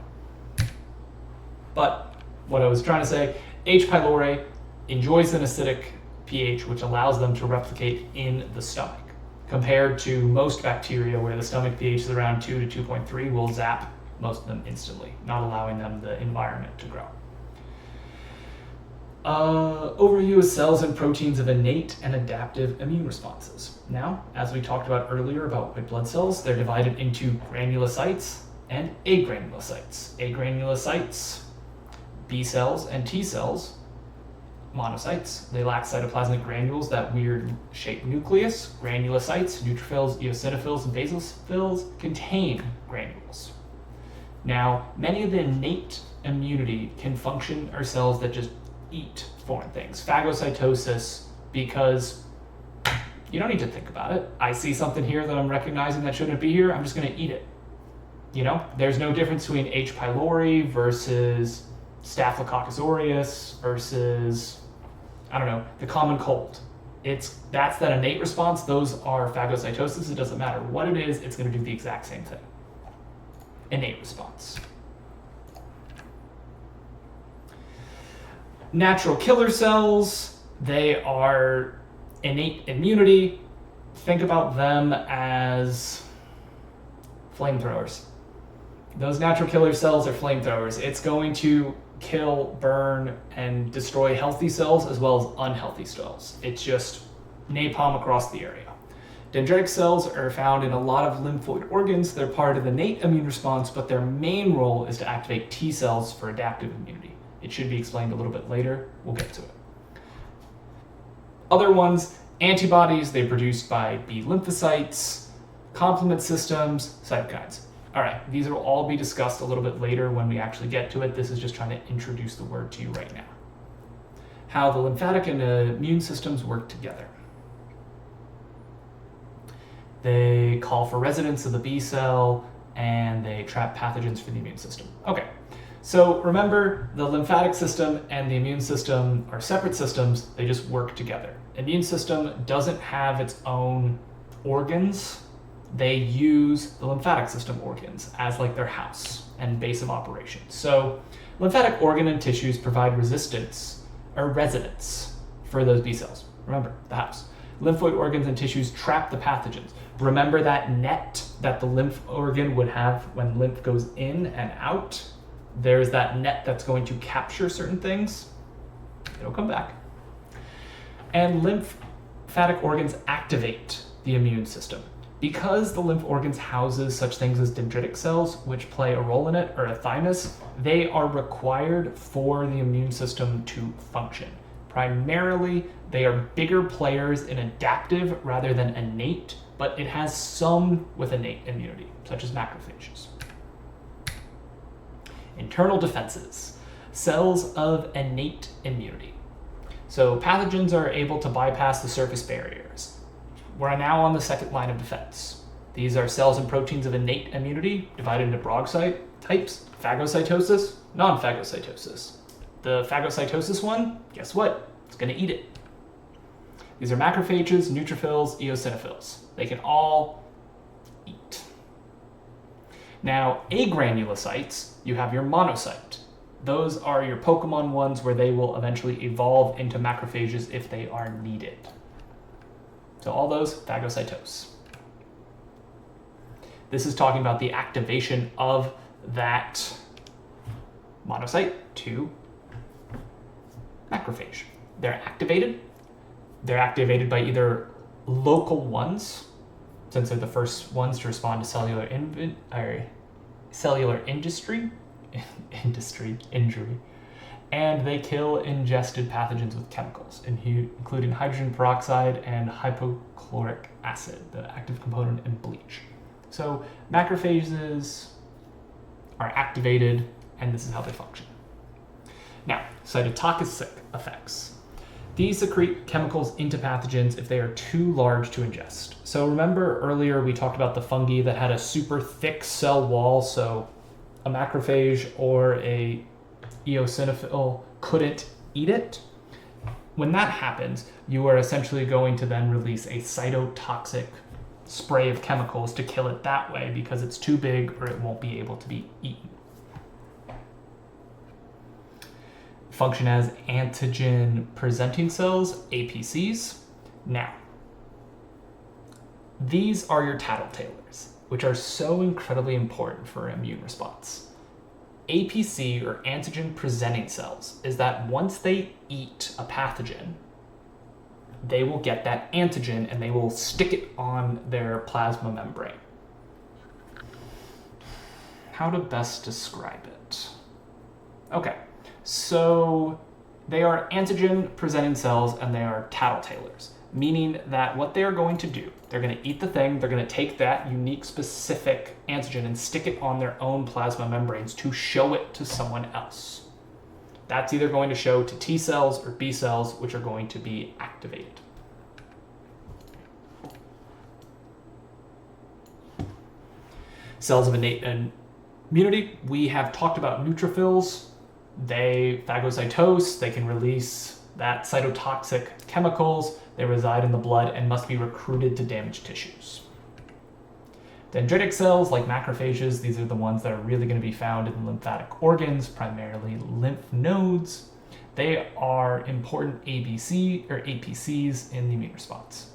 But what I was trying to say, H. pylori enjoys an acidic pH which allows them to replicate in the stomach. Compared to most bacteria where the stomach pH is around 2 to 2.3, will zap most of them instantly, not allowing them the environment to grow. Overview of cells and proteins of innate and adaptive immune responses. Now, as we talked about earlier about white blood cells, they're divided into granulocytes and agranulocytes. Agranulocytes, B cells and T cells, monocytes. They lack cytoplasmic granules, that weird shaped nucleus. Granulocytes, neutrophils, eosinophils, and basophils contain granules. Now, many of the innate immunity can function are cells that just eat foreign things. Phagocytosis, because you don't need to think about it. I see something here that I'm recognizing that shouldn't be here, I'm just going to eat it. You know, there's no difference between H. pylori versus Staphylococcus aureus versus, I don't know, the common cold. That's that innate response. Those are phagocytosis. It doesn't matter what it is, it's going to do the exact same thing. Innate response. Natural killer cells, they are innate immunity. Think about them as flamethrowers. Those natural killer cells are flamethrowers. It's going to kill, burn, and destroy healthy cells as well as unhealthy cells. It's just napalm across the area. Dendritic cells are found in a lot of lymphoid organs. They're part of the innate immune response, but their main role is to activate T cells for adaptive immunity. It should be explained a little bit later. We'll get to it. Other ones, antibodies, they're produced by B lymphocytes, complement systems, cytokines. All right, these will all be discussed a little bit later when we actually get to it. This is just trying to introduce the word to you right now. How the lymphatic and immune systems work together. They call for residence of the B cell, and they trap pathogens for the immune system. Okay, so remember, the lymphatic system and the immune system are separate systems. They just work together. Immune system doesn't have its own organs. They use the lymphatic system organs as like their house and base of operations. So lymphatic organ and tissues provide resistance or residence for those B cells. Remember, the house. Lymphoid organs and tissues trap the pathogens. Remember that net that the lymph organ would have when lymph goes in and out? There's that net that's going to capture certain things. It'll come back. And lymphatic organs activate the immune system. Because the lymph organs houses such things as dendritic cells, which play a role in it, or a thymus, they are required for the immune system to function. Primarily, they are bigger players in adaptive rather than innate, but it has some with innate immunity, such as macrophages. Internal defenses, cells of innate immunity. So pathogens are able to bypass the surface barriers. We're now on the second line of defense. These are cells and proteins of innate immunity divided into broad types, phagocytosis, non-phagocytosis. The phagocytosis one, guess what? It's going to eat it. These are macrophages, neutrophils, eosinophils. They can all eat. Now, agranulocytes, you have your monocyte. Those are your Pokemon ones where they will eventually evolve into macrophages if they are needed. So all those, phagocytose. This is talking about the activation of that monocyte to macrophage. They're activated by either local ones, since they're the first ones to respond to cellular injury, and they kill ingested pathogens with chemicals, including hydrogen peroxide and hypochloric acid, the active component in bleach. So macrophages are activated, and this is how they function. Now, cytotoxic effects. These secrete chemicals into pathogens if they are too large to ingest. So remember earlier we talked about the fungi that had a super thick cell wall, so a macrophage or a eosinophil couldn't eat it? When that happens, you are essentially going to then release a cytotoxic spray of chemicals to kill it that way because it's too big or it won't be able to be eaten. Function as antigen presenting cells, APCs. Now, these are your tattletales, which are so incredibly important for immune response. APC, or antigen presenting cells, is that once they eat a pathogen, they will get that antigen and they will stick it on their plasma membrane. How to best describe it? Okay, so they are antigen presenting cells and they are tattletalers, meaning that what they are going to do, they're going to eat the thing, they're going to take that unique specific antigen and stick it on their own plasma membranes to show it to someone else. That's either going to show to T cells or B cells, which are going to be activated. Cells of innate immunity, we have talked about neutrophils. They phagocytose, they can release that cytotoxic chemicals, they reside in the blood and must be recruited to damaged tissues. Dendritic cells, like macrophages, these are the ones that are really going to be found in lymphatic organs, primarily lymph nodes. They are important APCs in the immune response.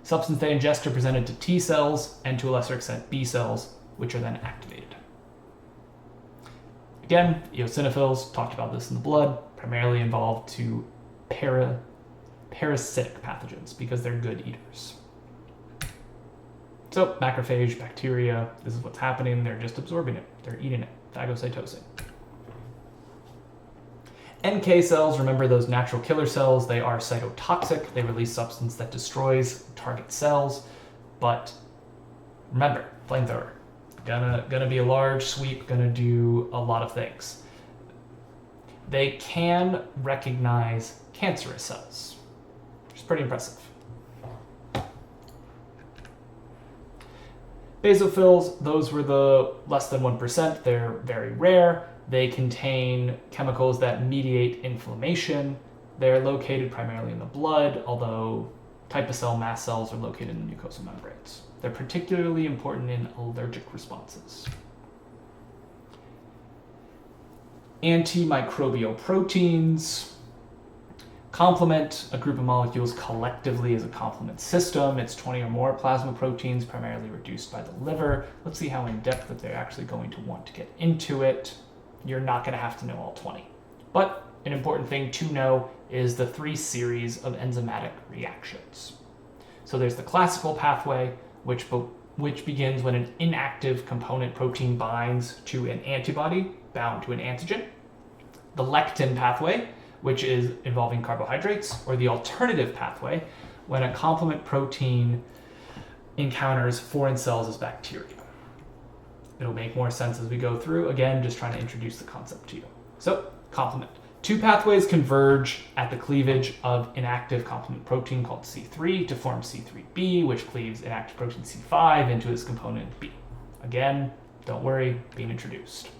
Substance they ingest are presented to T cells and to a lesser extent B cells, which are then activated. Again, eosinophils, talked about this in the blood, primarily involved to parasitic pathogens because they're good eaters. So macrophage, bacteria, this is what's happening. They're just absorbing it. They're eating it, phagocytosing. NK cells, remember those natural killer cells, they are cytotoxic. They release substance that destroys target cells. But remember, flamethrower, gonna be a large sweep, gonna do a lot of things. They can recognize cancerous cells, which is pretty impressive. Basophils, those were the less than 1%. They're very rare. They contain chemicals that mediate inflammation. They're located primarily in the blood, although type of cell mast cells are located in the mucosal membranes. They're particularly important in allergic responses. Antimicrobial proteins complement a group of molecules collectively as a complement system. It's 20 or more plasma proteins, primarily reduced by the liver. Let's see how in depth that they're actually going to want to get into it. You're not going to have to know all 20. But an important thing to know is the 3 series of enzymatic reactions. So there's the classical pathway, which begins when an inactive component protein binds to an antibody bound to an antigen. The lectin pathway, which is involving carbohydrates, or the alternative pathway, when a complement protein encounters foreign cells as bacteria. It'll make more sense as we go through. Again, just trying to introduce the concept to you. So, complement. 2 pathways converge at the cleavage of inactive complement protein called C3 to form C3b, which cleaves inactive protein C5 into its component B. Again, don't worry, being introduced.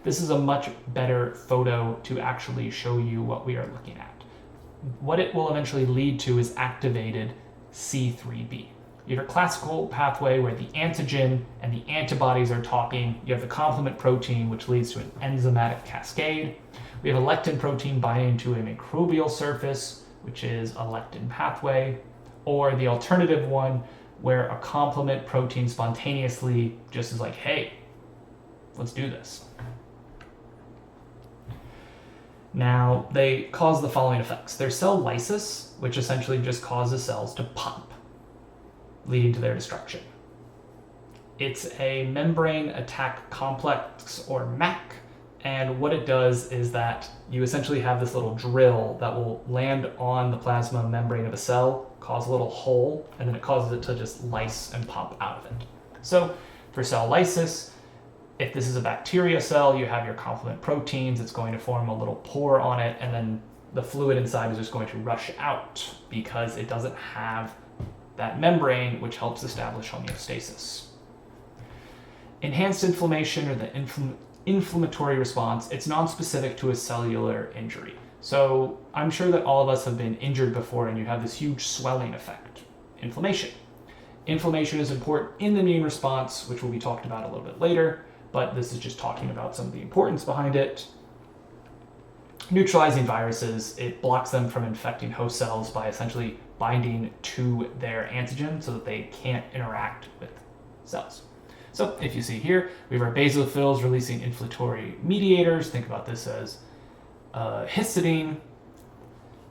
This is a much better photo to actually show you what we are looking at. What it will eventually lead to is activated C3b. You have a classical pathway where the antigen and the antibodies are talking. You have the complement protein, which leads to an enzymatic cascade. We have a lectin protein binding to a microbial surface, which is a lectin pathway, or the alternative one where a complement protein spontaneously just is like, hey, let's do this. Now, they cause the following effects. There's cell lysis, which essentially just causes cells to pop, leading to their destruction. It's a membrane attack complex, or MAC, and what it does is that you essentially have this little drill that will land on the plasma membrane of a cell, cause a little hole, and then it causes it to just lyse and pop out of it. So, for cell lysis, if this is a bacteria cell, you have your complement proteins, it's going to form a little pore on it, and then the fluid inside is just going to rush out because it doesn't have that membrane, which helps establish homeostasis. Enhanced inflammation, or the inflammatory response, it's nonspecific to a cellular injury. So I'm sure that all of us have been injured before and you have this huge swelling effect. Inflammation. Inflammation is important in the immune response, which will be talked about a little bit later, but this is just talking about some of the importance behind it. Neutralizing viruses, it blocks them from infecting host cells by essentially binding to their antigen so that they can't interact with cells. So if you see here, we have our basophils releasing inflammatory mediators. Think about this as histidine,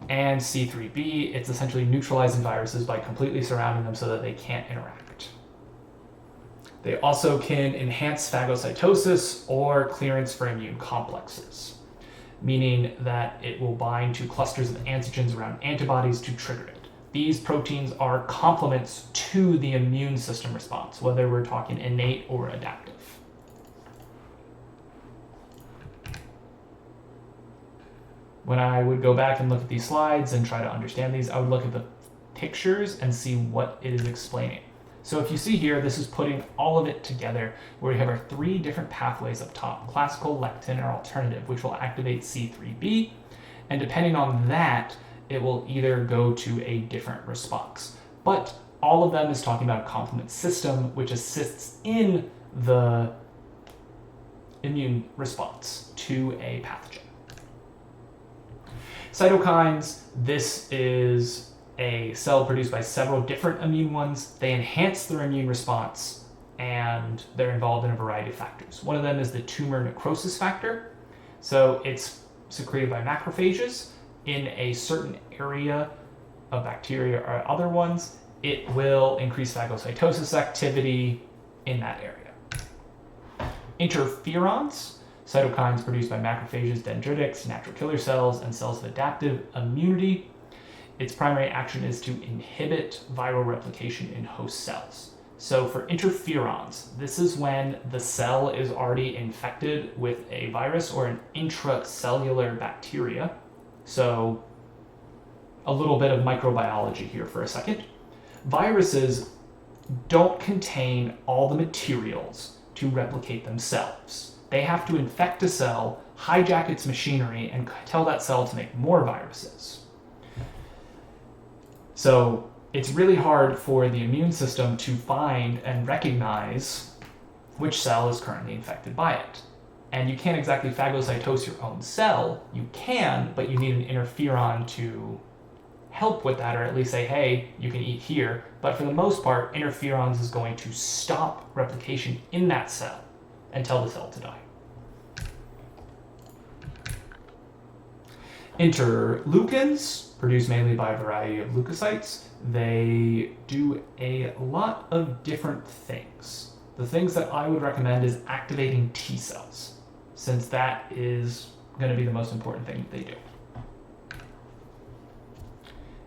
and C3b. It's essentially neutralizing viruses by completely surrounding them so that they can't interact. They also can enhance phagocytosis or clearance for immune complexes, meaning that it will bind to clusters of antigens around antibodies to trigger it. These proteins are complements to the immune system response, whether we're talking innate or adaptive. When I would go back and look at these slides and try to understand these, I would look at the pictures and see what it is explaining. So if you see here, this is putting all of it together where we have our 3 different pathways up top, classical, lectin, or alternative, which will activate C3b. And depending on that, it will either go to a different response. But all of them is talking about a complement system, which assists in the immune response to a pathogen. Cytokines, this is a cell produced by several different immune ones. They enhance their immune response and they're involved in a variety of factors. One of them is the tumor necrosis factor. So it's secreted by macrophages in a certain area of bacteria or other ones. It will increase phagocytosis activity in that area. Interferons, cytokines produced by macrophages, dendritics, natural killer cells, and cells of adaptive immunity. Its primary action is to inhibit viral replication in host cells. So for interferons, this is when the cell is already infected with a virus or an intracellular bacteria. So a little bit of microbiology here for a second. Viruses don't contain all the materials to replicate themselves. They have to infect a cell, hijack its machinery, and tell that cell to make more viruses. So it's really hard for the immune system to find and recognize which cell is currently infected by it. And you can't exactly phagocytose your own cell. You can, but you need an interferon to help with that, or at least say, hey, you can eat here. But for the most part, interferons is going to stop replication in that cell and tell the cell to die. Interleukins, produced mainly by a variety of leukocytes, they do a lot of different things. The things that I would recommend is activating T cells, since that is going to be the most important thing that they do.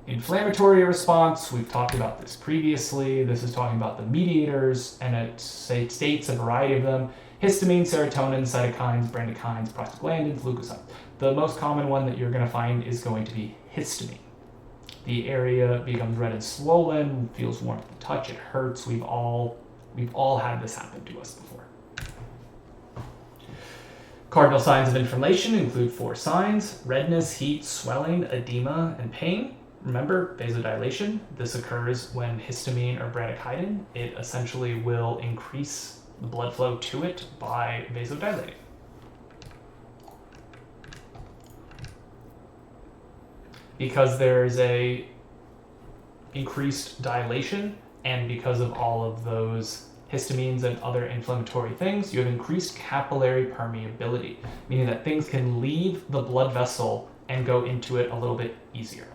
Inflammatory response, we've talked about this previously. This is talking about the mediators, and it states a variety of them: histamine, serotonin, cytokines, bradykines, prostaglandins, leukocytes. The most common one that you're going to find is going to be histamine. The area becomes red and swollen, feels warm at the touch, it hurts. We've all had this happen to us before. Cardinal signs of inflammation include 4 signs: redness, heat, swelling, edema, and pain. Remember, vasodilation. This occurs when histamine or bradykinin, it essentially will increase the blood flow to it by vasodilating. Because there's a increased dilation, and because of all of those histamines and other inflammatory things, you have increased capillary permeability, meaning that things can leave the blood vessel and go into it a little bit easier.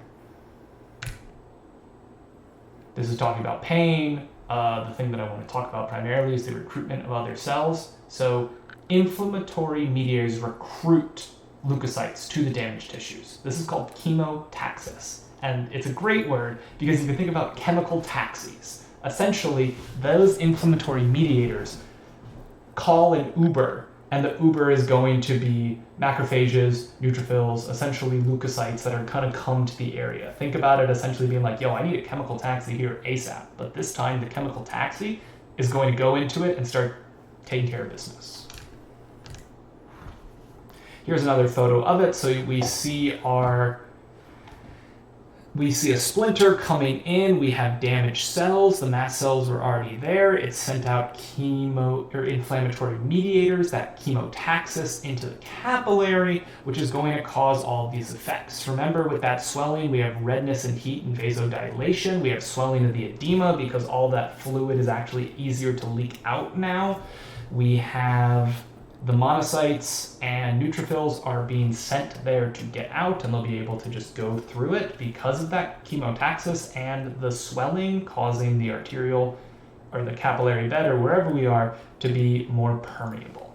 This is talking about pain. The thing that I want to talk about primarily is the recruitment of other cells. So inflammatory mediators recruit leukocytes to the damaged tissues. This is called chemotaxis. And it's a great word because you can think about chemical taxis. Essentially, those inflammatory mediators call an Uber, and the Uber is going to be macrophages, neutrophils, essentially leukocytes that are kind of come to the area. Think about it essentially being like, yo, I need a chemical taxi here ASAP. But this time the chemical taxi is going to go into it and start taking care of business. Here's another photo of it. So we see a splinter coming in. We have damaged cells. The mast cells are already there. It's sent out inflammatory mediators, that chemotaxis, into the capillary, which is going to cause all of these effects. Remember, with that swelling, we have redness and heat and vasodilation. We have swelling of the edema because all that fluid is actually easier to leak out now. We have the monocytes and neutrophils are being sent there to get out, and they'll be able to just go through it because of that chemotaxis and the swelling causing the arterial or the capillary bed or wherever we are to be more permeable.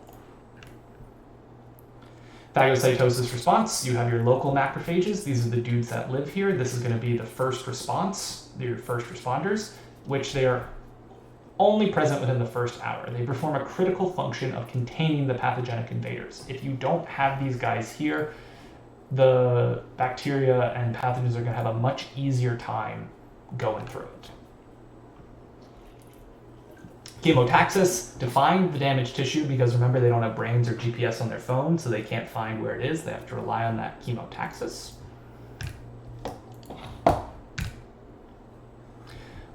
Phagocytosis response, you have your local macrophages. These are the dudes that live here. This is going to be the first response, your first responders, which they are only present within the first hour. They perform a critical function of containing the pathogenic invaders. If you don't have these guys here, the bacteria and pathogens are going to have a much easier time going through it. Chemotaxis, to find the damaged tissue, because remember, they don't have brains or GPS on their phone, so they can't find where it is. They have to rely on that chemotaxis.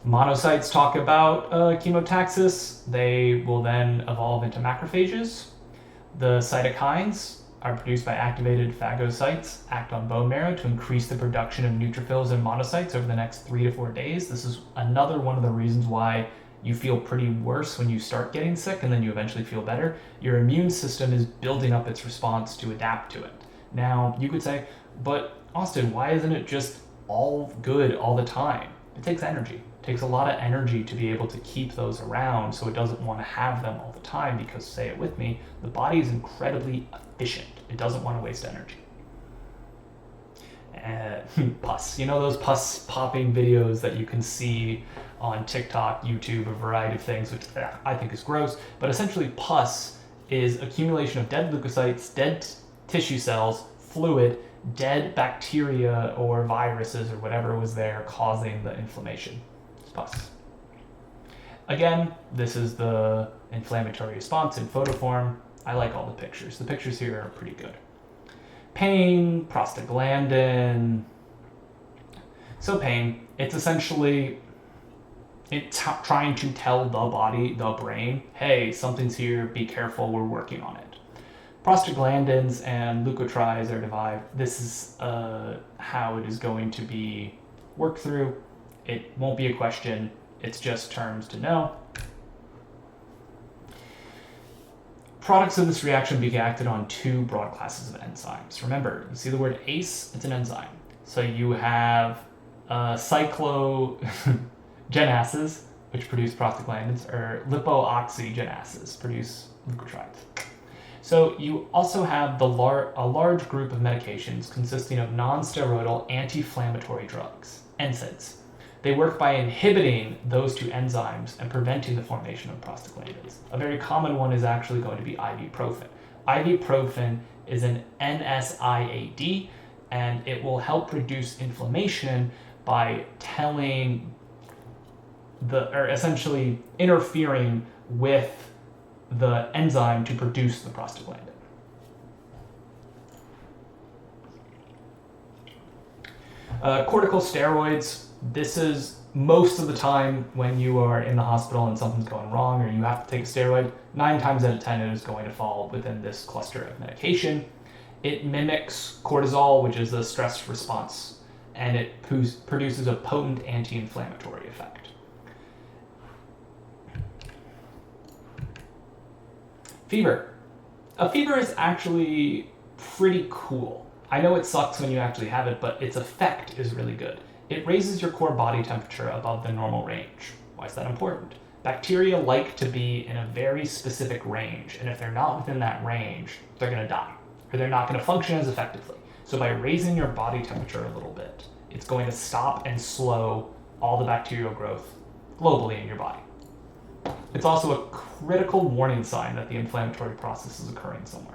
Monocytes talk about chemotaxis. They will then evolve into macrophages. The cytokines are produced by activated phagocytes, act on bone marrow to increase the production of neutrophils and monocytes over the next 3 to 4 days. This is another one of the reasons why you feel pretty worse when you start getting sick and then you eventually feel better, your immune system is building up its response to adapt to it. Now, you could say, but Austin, why isn't it just all good all the time? It takes energy. It takes a lot of energy to be able to keep those around, so it doesn't want to have them all the time because, say it with me, the body is incredibly efficient. It doesn't want to waste energy. Pus. You know those pus popping videos that you can see on TikTok, YouTube, a variety of things, which I think is gross, but essentially pus is accumulation of dead leukocytes, dead tissue cells, fluid, dead bacteria or viruses or whatever was there causing the inflammation. It's pus. Again, this is the inflammatory response in photo form. I like all the pictures. The pictures here are pretty good. Pain, prostaglandin. So pain, it's essentially trying to tell the body, the brain, hey, something's here, be careful, we're working on it. Prostaglandins and leukotrienes are derived. This is how it is going to be worked through. It won't be a question, it's just terms to know. Products of this reaction being acted on two broad classes of enzymes. Remember, you see the word ACE, it's an enzyme. So you have cycloogenases, which produce prostaglandins, or lipooxygenases, produce leukotrienes. So you also have a large group of medications consisting of non-steroidal anti-inflammatory drugs, NSAIDs. They work by inhibiting those two enzymes and preventing the formation of prostaglandins. A very common one is actually going to be ibuprofen. Ibuprofen is an NSAID, and it will help reduce inflammation by essentially interfering with the enzyme to produce the prostaglandin. Corticosteroids, this is most of the time when you are in the hospital and something's going wrong or you have to take a steroid, 9 times out of 10 it is going to fall within this cluster of medication. It mimics cortisol, which is a stress response, and it produces a potent anti-inflammatory effect. Fever. A fever is actually pretty cool. I know it sucks when you actually have it, but its effect is really good. It raises your core body temperature above the normal range. Why is that important? Bacteria like to be in a very specific range, and if they're not within that range, they're going to die, or they're not going to function as effectively. So by raising your body temperature a little bit, it's going to stop and slow all the bacterial growth globally in your body. It's also a critical warning sign that the inflammatory process is occurring somewhere.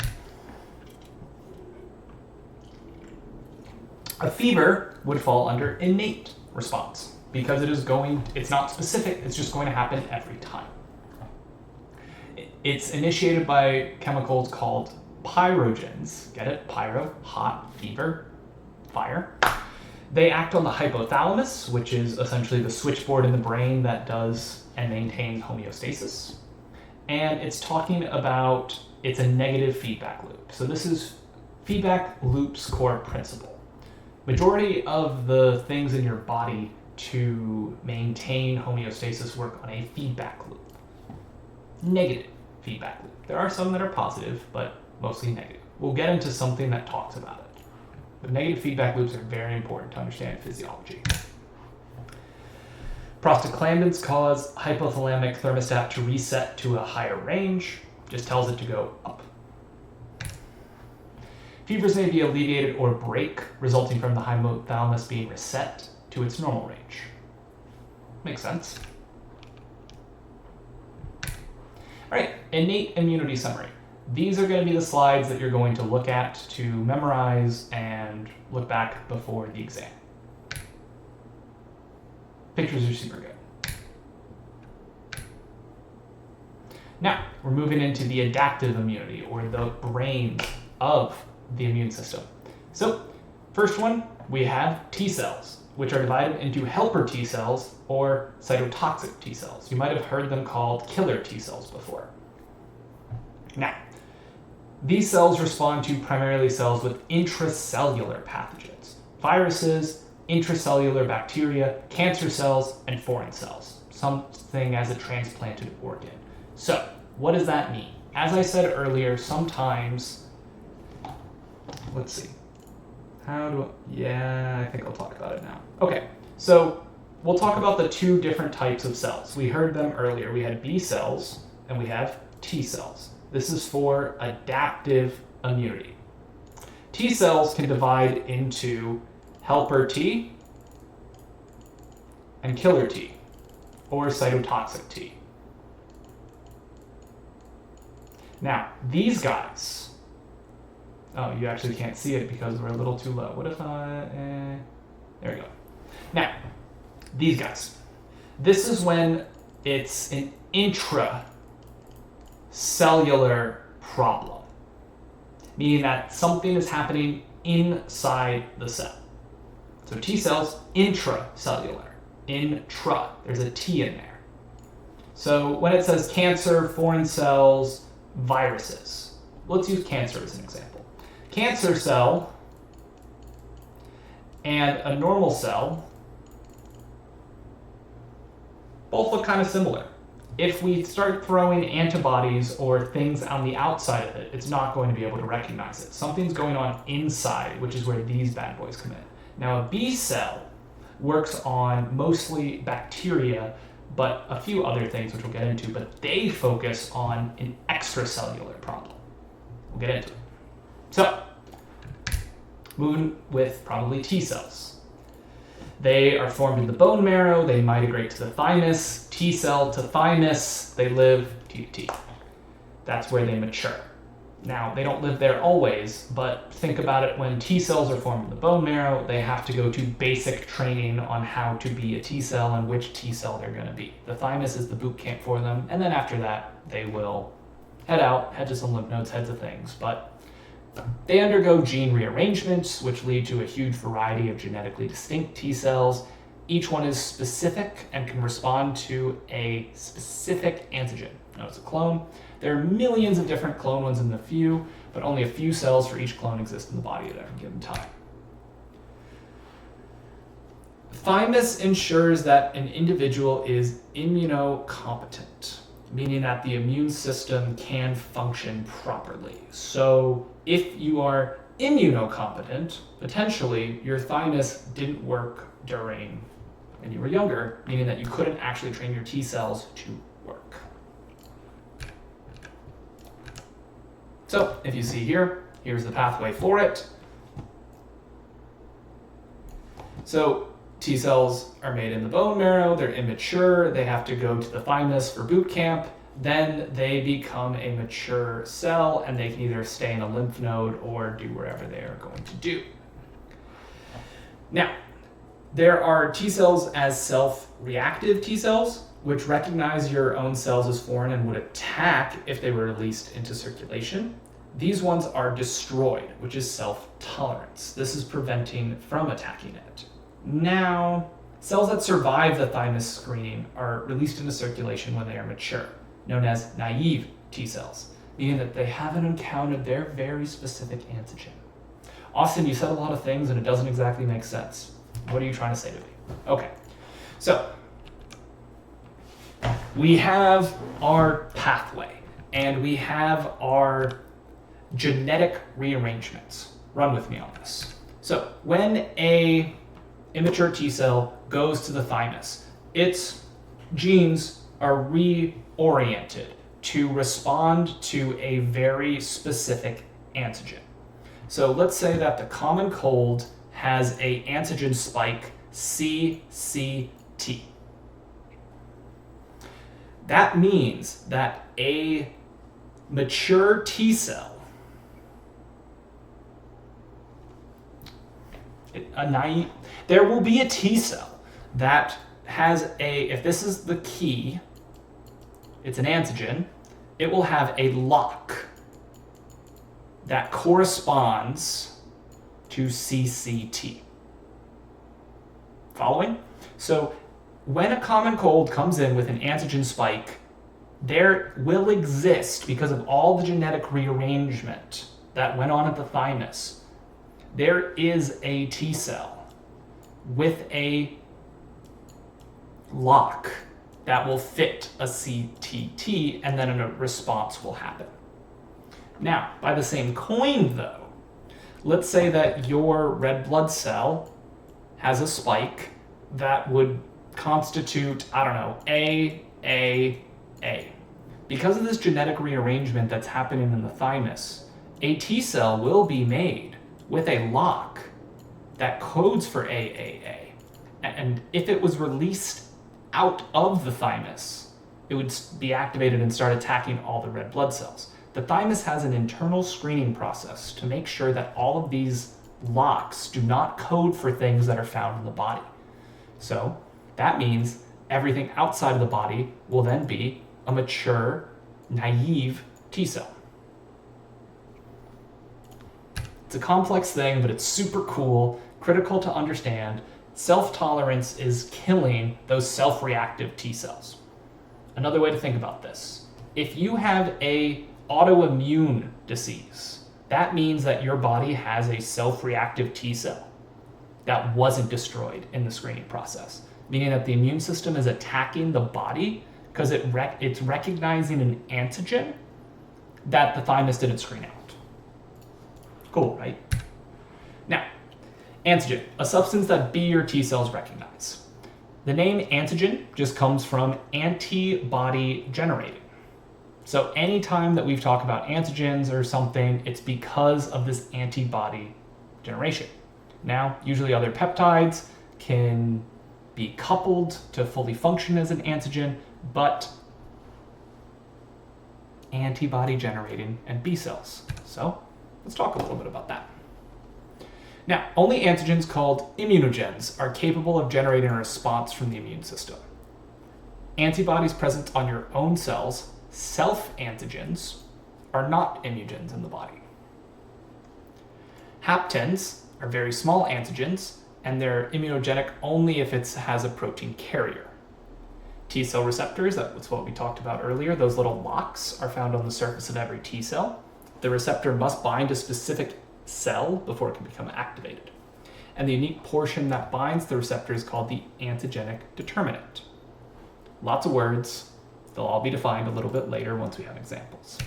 A fever would fall under innate response because it's not specific, it's just going to happen every time. It's initiated by chemicals called pyrogens. Get it? Pyro, hot, fever, fire. They act on the hypothalamus, which is essentially the switchboard in the brain that does and maintains homeostasis. And it's talking about, it's a negative feedback loop. So this is feedback loop's core principle. Majority of the things in your body to maintain homeostasis work on a feedback loop. Negative feedback loop. There are some that are positive, but mostly negative. We'll get into something that talks about it. But negative feedback loops are very important to understand physiology. Prostaglandins cause hypothalamic thermostat to reset to a higher range, just tells it to go up. Fevers may be alleviated or break, resulting from the hypothalamus being reset to its normal range. Makes sense. All right, innate immunity summary. These are going to be the slides that you're going to look at to memorize and look back before the exam. Pictures are super good. Now, we're moving into the adaptive immunity, or the brains of the immune system. So, first one, we have T cells, which are divided into helper T cells or cytotoxic T cells. You might have heard them called killer T cells before. Now, these cells respond to primarily cells with intracellular pathogens, viruses, intracellular bacteria, cancer cells, and foreign cells. something as a transplanted organ. So, what does that mean? As I said earlier, sometimes, let's see, I think I'll talk about it now. Okay, so we'll talk about the two different types of cells. We heard them earlier. We had B cells and we have T cells. This is for adaptive immunity. T cells can divide into helper T and killer T, or cytotoxic T. Now, these guys, oh, you actually can't see it because we're a little too low. What if there we go. Now, these guys, this is when it's an intracellular problem, meaning that something is happening inside the cell. So T cells, intracellular. Intra, there's a T in there. So when it says cancer, foreign cells, viruses, let's use cancer as an example. Cancer cell and a normal cell both look kind of similar. If we start throwing antibodies or things on the outside of it, it's not going to be able to recognize it. Something's going on inside, which is where these bad boys come in. Now, a B cell works on mostly bacteria, but a few other things which we'll get into, but they focus on an extracellular problem. We'll get into it. So, moving with probably T cells. They are formed in the bone marrow, they migrate to the thymus, T cell to thymus, they live T to T. That's where they mature. Now, they don't live there always, but think about it, when T cells are formed in the bone marrow, they have to go to basic training on how to be a T cell and which T cell they're going to be. The thymus is the boot camp for them, and then after that, they will head to some lymph nodes, head to things. But they undergo gene rearrangements, which lead to a huge variety of genetically distinct T cells. Each one is specific and can respond to a specific antigen. Now, it's a clone. There are millions of different clone ones in the few, but only a few cells for each clone exist in the body at any given time. Thymus ensures that an individual is immunocompetent, meaning that the immune system can function properly. So if you are immunocompetent, potentially your thymus didn't work when you were younger, meaning that you couldn't actually train your T cells to work. So if you see here, here's the pathway for it. So T cells are made in the bone marrow, they're immature, they have to go to the thymus for boot camp, then they become a mature cell and they can either stay in a lymph node or do wherever they are going to do. Now, there are T cells as self-reactive T cells, which recognize your own cells as foreign and would attack if they were released into circulation. These ones are destroyed, which is self-tolerance. This is preventing from attacking it. Now, cells that survive the thymus screening are released into circulation when they are mature, known as naive T cells, meaning that they haven't encountered their very specific antigen. Austin, you said a lot of things and it doesn't exactly make sense. What are you trying to say to me? Okay, so we have our pathway and we have our genetic rearrangements. Run with me on this. So when a immature T cell goes to the thymus, its genes are reoriented to respond to a very specific antigen. So let's say that the common cold has a antigen spike CCT. That means that a mature T cell, there will be a T cell that has if this is the key, it's an antigen, it will have a lock that corresponds to CCT. Following? So when a common cold comes in with an antigen spike, there will exist, because of all the genetic rearrangement that went on at the thymus, there is a T cell with a lock that will fit a CTT, and then a response will happen. Now, by the same coin though, let's say that your red blood cell has a spike that would constitute, I don't know, A. Because of this genetic rearrangement that's happening in the thymus, a T cell will be made with a lock that codes for AAA. And if it was released out of the thymus, it would be activated and start attacking all the red blood cells. The thymus has an internal screening process to make sure that all of these locks do not code for things that are found in the body. So that means everything outside of the body will then be a mature, naive T cell. It's a complex thing, but it's super cool, critical to understand. Self-tolerance is killing those self-reactive T cells. Another way to think about this, if you have a autoimmune disease, that means that your body has a self-reactive T cell that wasn't destroyed in the screening process, meaning that the immune system is attacking the body because it's recognizing an antigen that the thymus didn't screen out. Cool, right? Now, antigen, a substance that B or T cells recognize. The name antigen just comes from antibody generating. So anytime that we've talked about antigens or something, it's because of this antibody generation. Now, usually other peptides can be coupled to fully function as an antigen, but antibody generating and B cells. So let's talk a little bit about that. Now, only antigens called immunogens are capable of generating a response from the immune system. Antibodies present on your own cells, self-antigens, are not immunogens in the body. Haptens are very small antigens, and they're immunogenic only if it has a protein carrier. T cell receptors, that's what we talked about earlier, those little locks are found on the surface of every T cell. The receptor must bind a specific cell before it can become activated. And the unique portion that binds the receptor is called the antigenic determinant. Lots of words. They'll all be defined a little bit later once we have examples.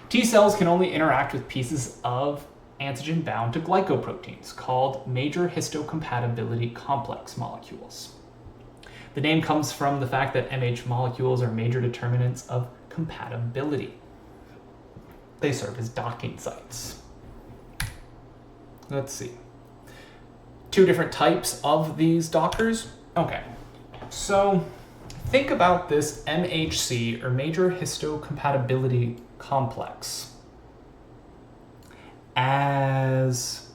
T cells can only interact with pieces of antigen bound to glycoproteins called major histocompatibility complex molecules. The name comes from the fact that MH molecules are major determinants of compatibility. They serve as docking sites. Let's see. Two different types of these dockers. Okay, so think about this MHC, or major histocompatibility complex, as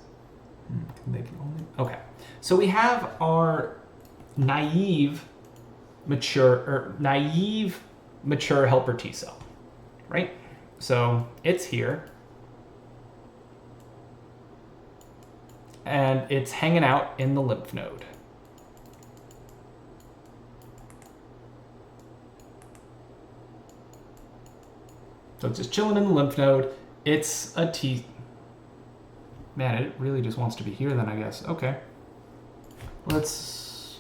okay. So we have our naive mature helper T cell, right? So it's here, and it's hanging out in the lymph node. So it's just chilling in the lymph node. It's a T. Man, it really just wants to be here then, I guess. Okay. Let's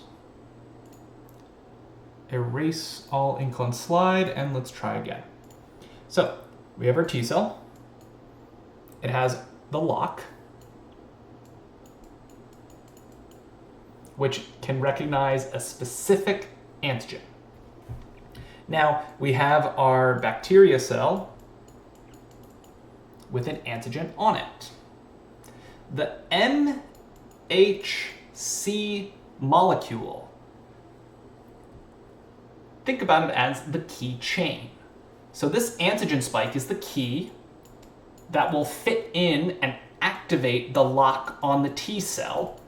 erase all incline slide, and let's try again. So we have our T cell. It has the lock, which can recognize a specific antigen. Now we have our bacteria cell with an antigen on it. The MHC molecule, think about it as the key chain. So this antigen spike is the key that will fit in and activate the lock on the T cell.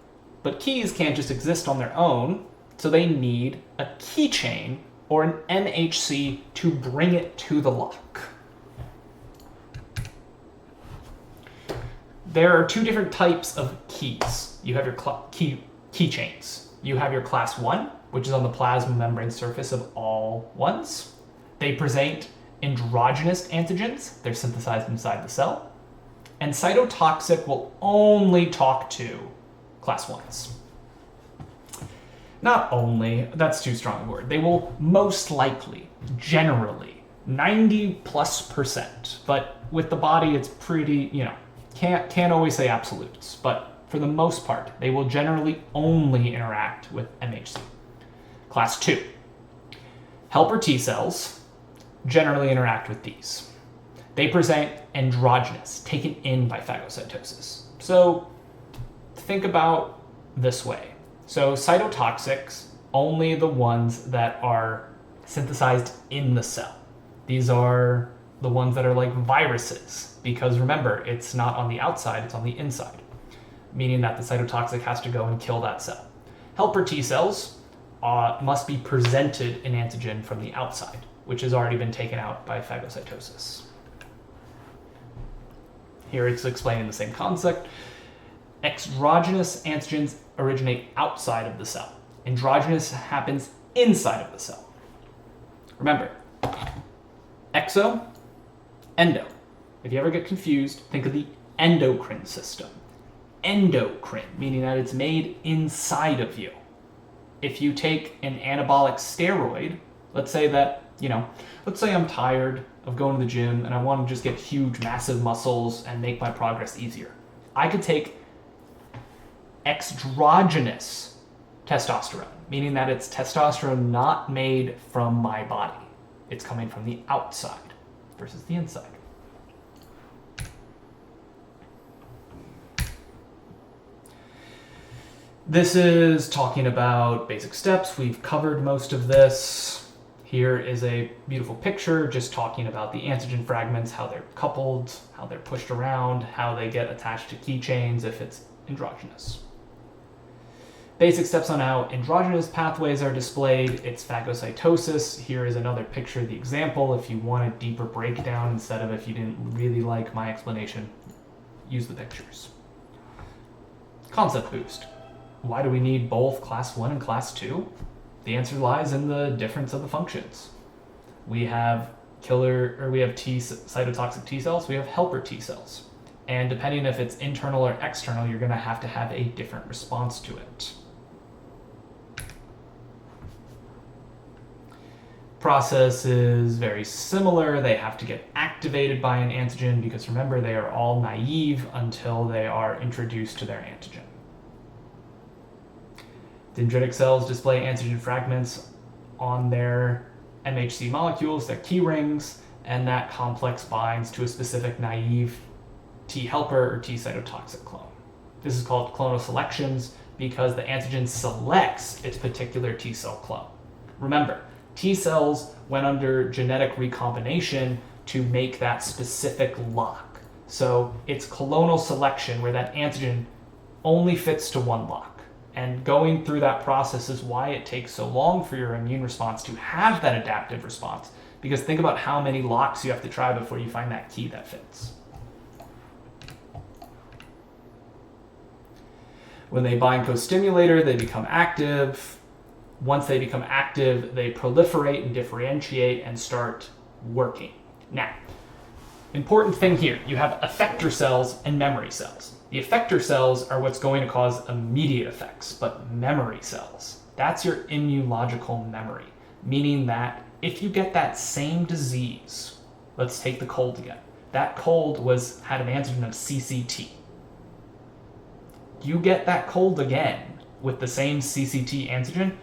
But keys can't just exist on their own, so they need a key chain or an MHC to bring it to the lock. There are two different types of keys. You have your key chains. You have your class 1, which is on the plasma membrane surface of all ones. They present endogenous antigens. They're synthesized inside the cell. And cytotoxic will only talk to class 1s. Not only, that's too strong a word. They will most likely, generally, 90+%. But with the body, it's pretty, can't always say absolutes. But for the most part, they will generally only interact with MHC. Class 2. Helper T cells generally interact with these. They present androgynous, taken in by phagocytosis. So think about this way. So cytotoxics, only the ones that are synthesized in the cell. These are the ones that are like viruses, because remember, it's not on the outside, it's on the inside, meaning that the cytotoxic has to go and kill that cell. Helper T cells must be presented an antigen from the outside, which has already been taken out by phagocytosis. Here it's explaining the same concept. Exogenous antigens originate outside of the cell. Androgynous happens inside of the cell. Remember, exo, endo. If you ever get confused, think of the endocrine system. Endocrine, meaning that it's made inside of you. If you take an anabolic steroid, let's say I'm tired of going to the gym and I want to just get huge, massive muscles and make my progress easier. I could take exogenous testosterone, meaning that it's testosterone not made from my body. It's coming from the outside versus the inside. This is talking about basic steps. We've covered most of this. Here is a beautiful picture just talking about the antigen fragments, how they're coupled, how they're pushed around, how they get attached to keychains if it's androgynous. Basic steps on how androgynous pathways are displayed. It's phagocytosis. Here is another picture of the example. If you want a deeper breakdown instead of if you didn't really like my explanation, use the pictures. Concept boost. Why do we need both class 1 and class 2? The answer lies in the difference of the functions. We have cytotoxic T cells, we have helper T cells. And depending if it's internal or external, you're going to have a different response to it. Process is very similar. They have to get activated by an antigen because remember, they are all naive until they are introduced to their antigen. Dendritic cells display antigen fragments on their MHC molecules, their key rings, and that complex binds to a specific naive T helper or T cytotoxic clone. This is called clonal selections because the antigen selects its particular T cell clone. Remember, T cells went under genetic recombination to make that specific lock. So it's clonal selection where that antigen only fits to one lock. And going through that process is why it takes so long for your immune response to have that adaptive response. Because think about how many locks you have to try before you find that key that fits. When they bind co-stimulator, they become active. Once they become active, they proliferate and differentiate and start working. Now, important thing here, you have effector cells and memory cells. The effector cells are what's going to cause immediate effects, but memory cells, that's your immunological memory, meaning that if you get that same disease, let's take the cold again. That cold had an antigen of CCT. You get that cold again with the same CCT antigen,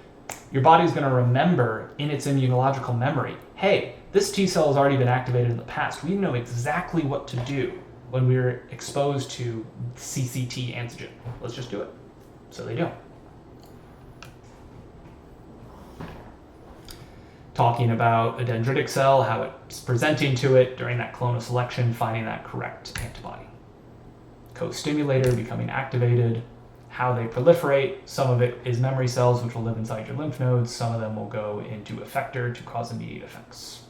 your body's going to remember in its immunological memory, hey, this T cell has already been activated in the past. We know exactly what to do when we were exposed to CCT antigen. Let's just do it. So they do. Talking about a dendritic cell, how it's presenting to it during that clonal selection, finding that correct antibody. Co-stimulator becoming activated, how they proliferate. Some of it is memory cells, which will live inside your lymph nodes. Some of them will go into effector to cause immediate effects.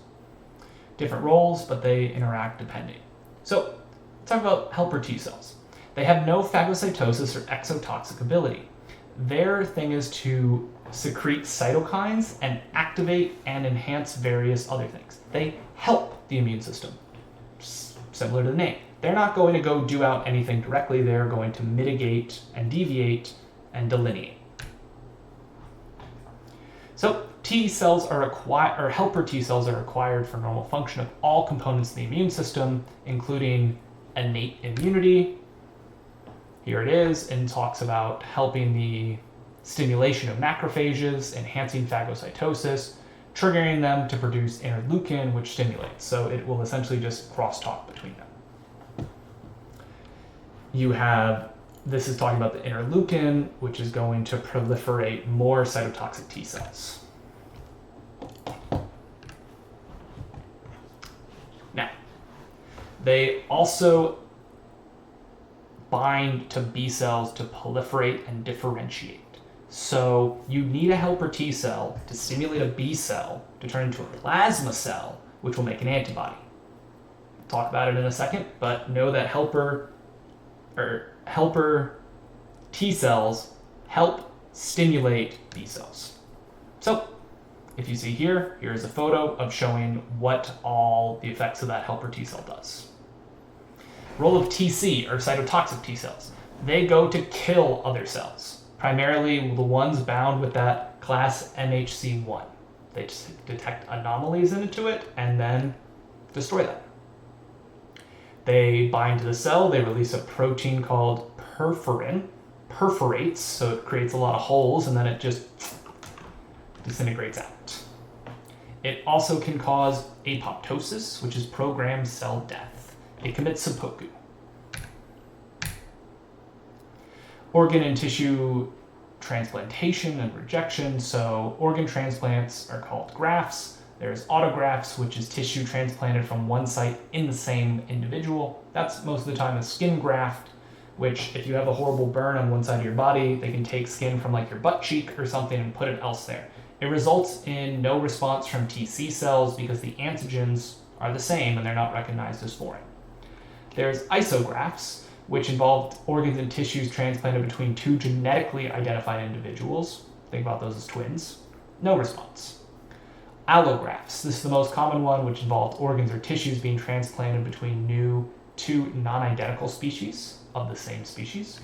Different roles, but they interact depending. So, let's talk about helper T cells. They have no phagocytosis or exotoxic ability. Their thing is to secrete cytokines and activate and enhance various other things. They help the immune system, similar to the name. They're not going to go do out anything directly. They're going to mitigate and deviate and delineate. So T cells are helper T cells are required for normal function of all components of the immune system, including innate immunity. Here it is, and talks about helping the stimulation of macrophages, enhancing phagocytosis, triggering them to produce interleukin, which stimulates. So it will essentially just crosstalk between them. This is talking about the interleukin, which is going to proliferate more cytotoxic T cells. Now, they also bind to B cells to proliferate and differentiate. So you need a helper T cell to stimulate a B cell to turn into a plasma cell, which will make an antibody. I'll talk about it in a second, but know that helper T cells help stimulate B cells. So if you see here's a photo of showing what all the effects of that helper T cell does. Role of TC, or cytotoxic T cells. They go to kill other cells, primarily the ones bound with that class MHC1. They just detect anomalies into it and then destroy them. They bind to the cell, they release a protein called perforin, perforates, so it creates a lot of holes and then it just disintegrates out. It also can cause apoptosis, which is programmed cell death. It commits seppuku. Organ and tissue transplantation and rejection. So organ transplants are called grafts. There's autografts, which is tissue transplanted from one site in the same individual. That's most of the time a skin graft, which if you have a horrible burn on one side of your body, they can take skin from like your butt cheek or something and put it elsewhere. It results in no response from TC cells because the antigens are the same and they're not recognized as foreign. There's isografts, which involve organs and tissues transplanted between two genetically identified individuals. Think about those as twins. No response. Allografts. This is the most common one, which involves organs or tissues being transplanted between two non-identical species of the same species.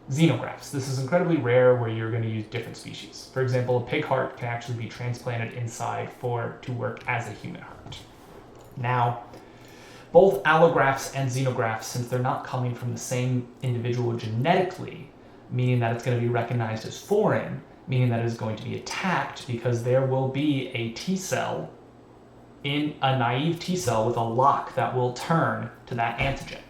Xenografts. This is incredibly rare where you're going to use different species. For example, a pig heart can actually be transplanted inside to work as a human heart. Now, both allografts and xenografts, since they're not coming from the same individual genetically, meaning that it's going to be recognized as foreign, meaning that it is going to be attacked because there will be a T cell, a naive T cell with a lock that will turn to that antigen.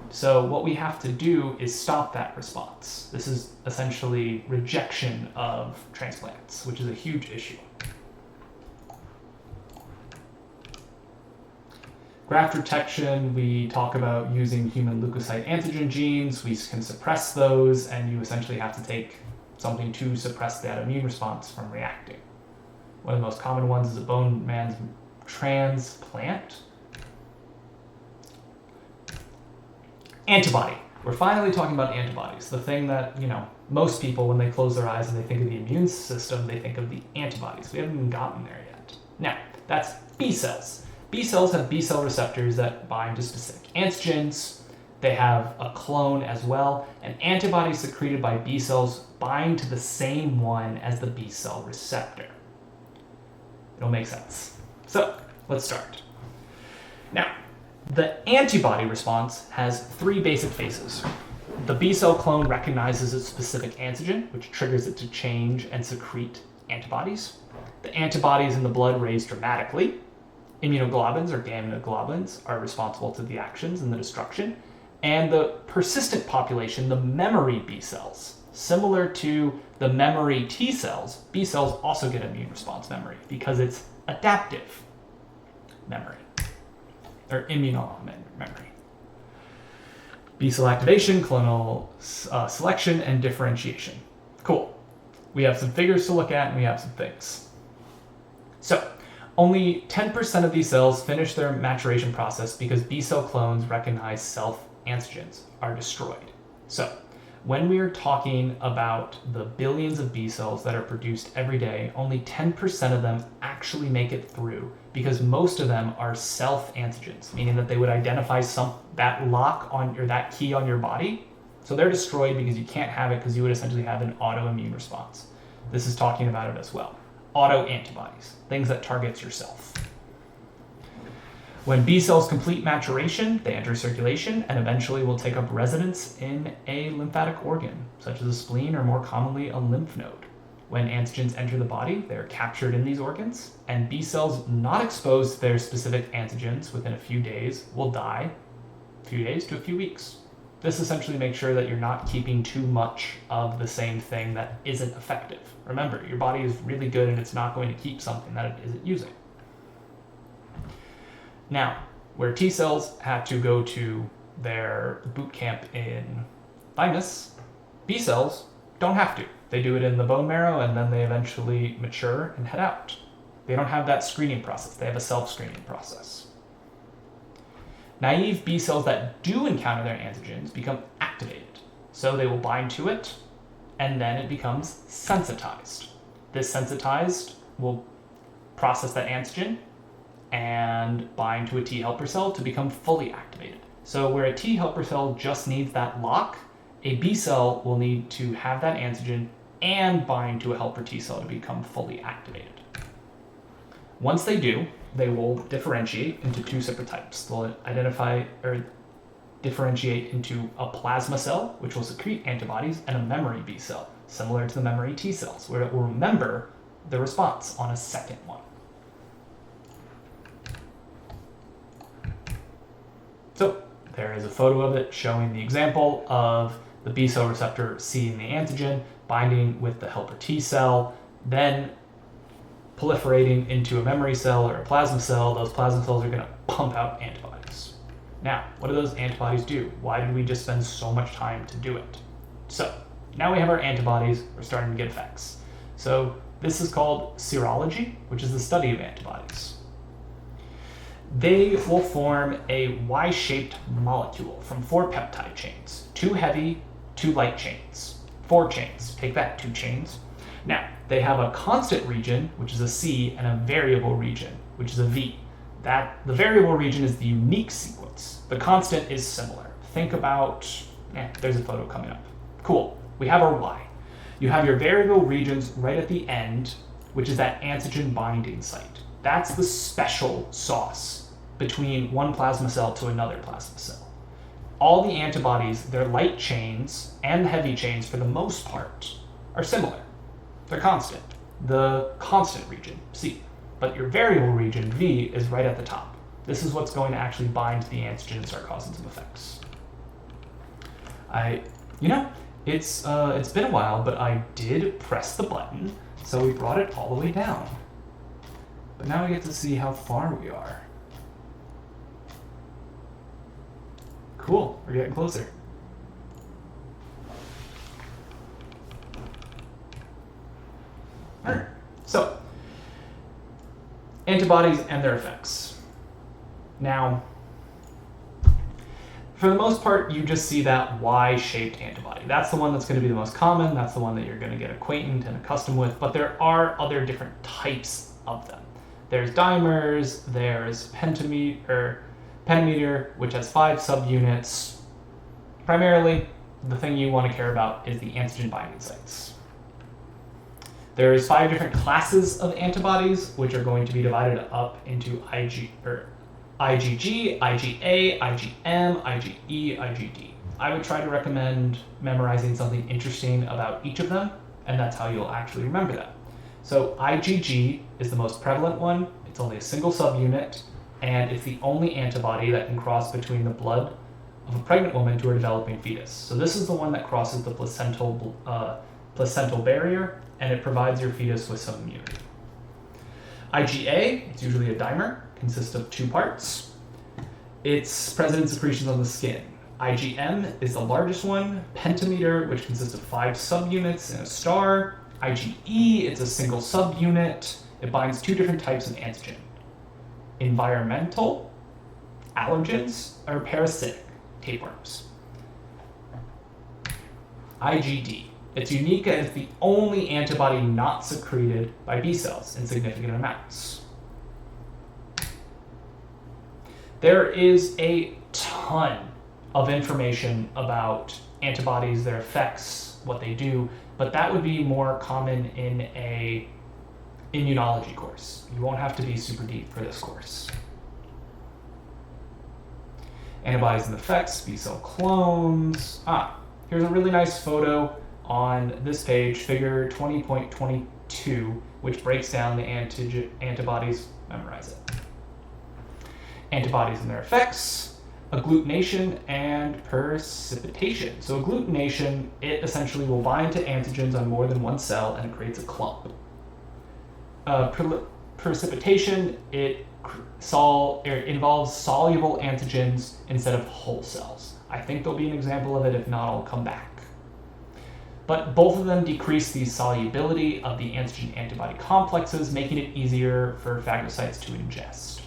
So what we have to do is stop that response. This is essentially rejection of transplants, which is a huge issue. Graft rejection, we talk about using human leukocyte antigen genes. We can suppress those, and you essentially have to take something to suppress that immune response from reacting. One of the most common ones is a bone marrow transplant. Antibody. We're finally talking about antibodies. The thing that, most people, when they close their eyes and they think of the immune system, they think of the antibodies. We haven't even gotten there yet. Now, that's B cells. B cells have B cell receptors that bind to specific antigens. They have a clone as well, and antibodies secreted by B cells bind to the same one as the B cell receptor. It'll make sense. So, let's start. Now, the antibody response has three basic phases. The B cell clone recognizes its specific antigen, which triggers it to change and secrete antibodies. The antibodies in the blood raise dramatically. Immunoglobulins or gamma globulins are responsible to the actions and the destruction. And the persistent population, the memory B cells, similar to the memory T cells, B cells also get immune response memory because it's adaptive memory, or immuno memory. B cell activation, clonal selection, and differentiation. Cool. We have some figures to look at and we have some things. So, only 10% of these cells finish their maturation process because B cell clones recognize self-antigens are destroyed. So, when we are talking about the billions of B cells that are produced every day, only 10% of them actually make it through because most of them are self-antigens, meaning that they would identify that lock on or that key on your body. So they're destroyed because you can't have it because you would essentially have an autoimmune response. this is talking about it as well. Autoantibodies, things that targets yourself. When B cells complete maturation, they enter circulation and eventually will take up residence in a lymphatic organ, such as a spleen or more commonly a lymph node. When antigens enter the body, they are captured in these organs, and B cells not exposed to their specific antigens within a few days will die a few days to a few weeks. This essentially makes sure that you're not keeping too much of the same thing that isn't effective. Remember, your body is really good and it's not going to keep something that it isn't using. Now, where T cells have to go to their boot camp in thymus, B cells don't have to. They do it in the bone marrow and then they eventually mature and head out. They don't have that screening process. They have a self-screening process. Naive B cells that do encounter their antigens become activated. So they will bind to it and then it becomes sensitized. This sensitized will process that antigen and bind to a T helper cell to become fully activated. So where a T helper cell just needs that lock, a B cell will need to have that antigen and bind to a helper T cell to become fully activated. Once they do, they will differentiate into two separate types. They'll identify or differentiate into a plasma cell, which will secrete antibodies, and a memory B cell, similar to the memory T cells, where it will remember the response on a second one. So there is a photo of it showing the example of the B cell receptor seeing the antigen, binding with the helper T cell, then proliferating into a memory cell or a plasma cell. Those plasma cells are going to pump out antibodies. Now, what do those antibodies do? Why did we just spend so much time to do it? So now we have our antibodies, we're starting to get effects. So this is called serology, which is the study of antibodies. They will form a Y-shaped molecule from 4 peptide chains, 2 heavy, 2 light chains, 4 chains. Take that, 2 chains. Now, they have a constant region, which is a C, and a variable region, which is a V. The variable region is the unique sequence. The constant is similar. Think about, there's a photo coming up. Cool, we have our Y. You have your variable regions right at the end, which is that antigen binding site. That's the special sauce between one plasma cell to another plasma cell. All the antibodies, their light chains and the heavy chains for the most part, are similar. They're constant. The constant region, C. But your variable region, V, is right at the top. This is what's going to actually bind to the antigen and start causing some effects. It's been a while, but I did press the button, so we brought it all the way down. But now we get to see how far we are. Cool, we're getting closer. Alright, so antibodies and their effects. Now, for the most part, you just see that Y-shaped antibody. That's the one that's going to be the most common. That's the one that you're going to get acquainted and accustomed with. But there are other different types of them. There's dimers. There's pentameter, which has 5 subunits. Primarily, the thing you want to care about is the antigen binding sites. There's 5 different classes of antibodies, which are going to be divided up into IgG, IgA, IgM, IgE, IgD. I would try to recommend memorizing something interesting about each of them, and that's how you'll actually remember them. So IgG is the most prevalent one. It's only a single subunit, and it's the only antibody that can cross between the blood of a pregnant woman to her developing fetus. So this is the one that crosses the placental barrier, and it provides your fetus with some immunity. IgA, it's usually a dimer, consists of 2 parts. It's present in secretions on the skin. IgM is the largest one, pentameter, which consists of 5 subunits in a star. IgE, it's a single subunit. It binds 2 different types of antigen: environmental, allergens, or parasitic, tapeworms. IgD. It's unique and it's the only antibody not secreted by B cells in significant amounts. There is a ton of information about antibodies, their effects, what they do. but that would be more common in a immunology course. You won't have to be super deep for this course. Antibodies and effects, B-cell clones. Here's a really nice photo on this page, figure 20.22, which breaks down the antibodies. Memorize it. Antibodies and their effects, agglutination and precipitation. So agglutination, it essentially will bind to antigens on more than one cell and it creates a clump. Precipitation, it involves soluble antigens instead of whole cells. I think there'll be an example of it. If not, I'll come back. But both of them decrease the solubility of the antigen-antibody complexes, making it easier for phagocytes to ingest.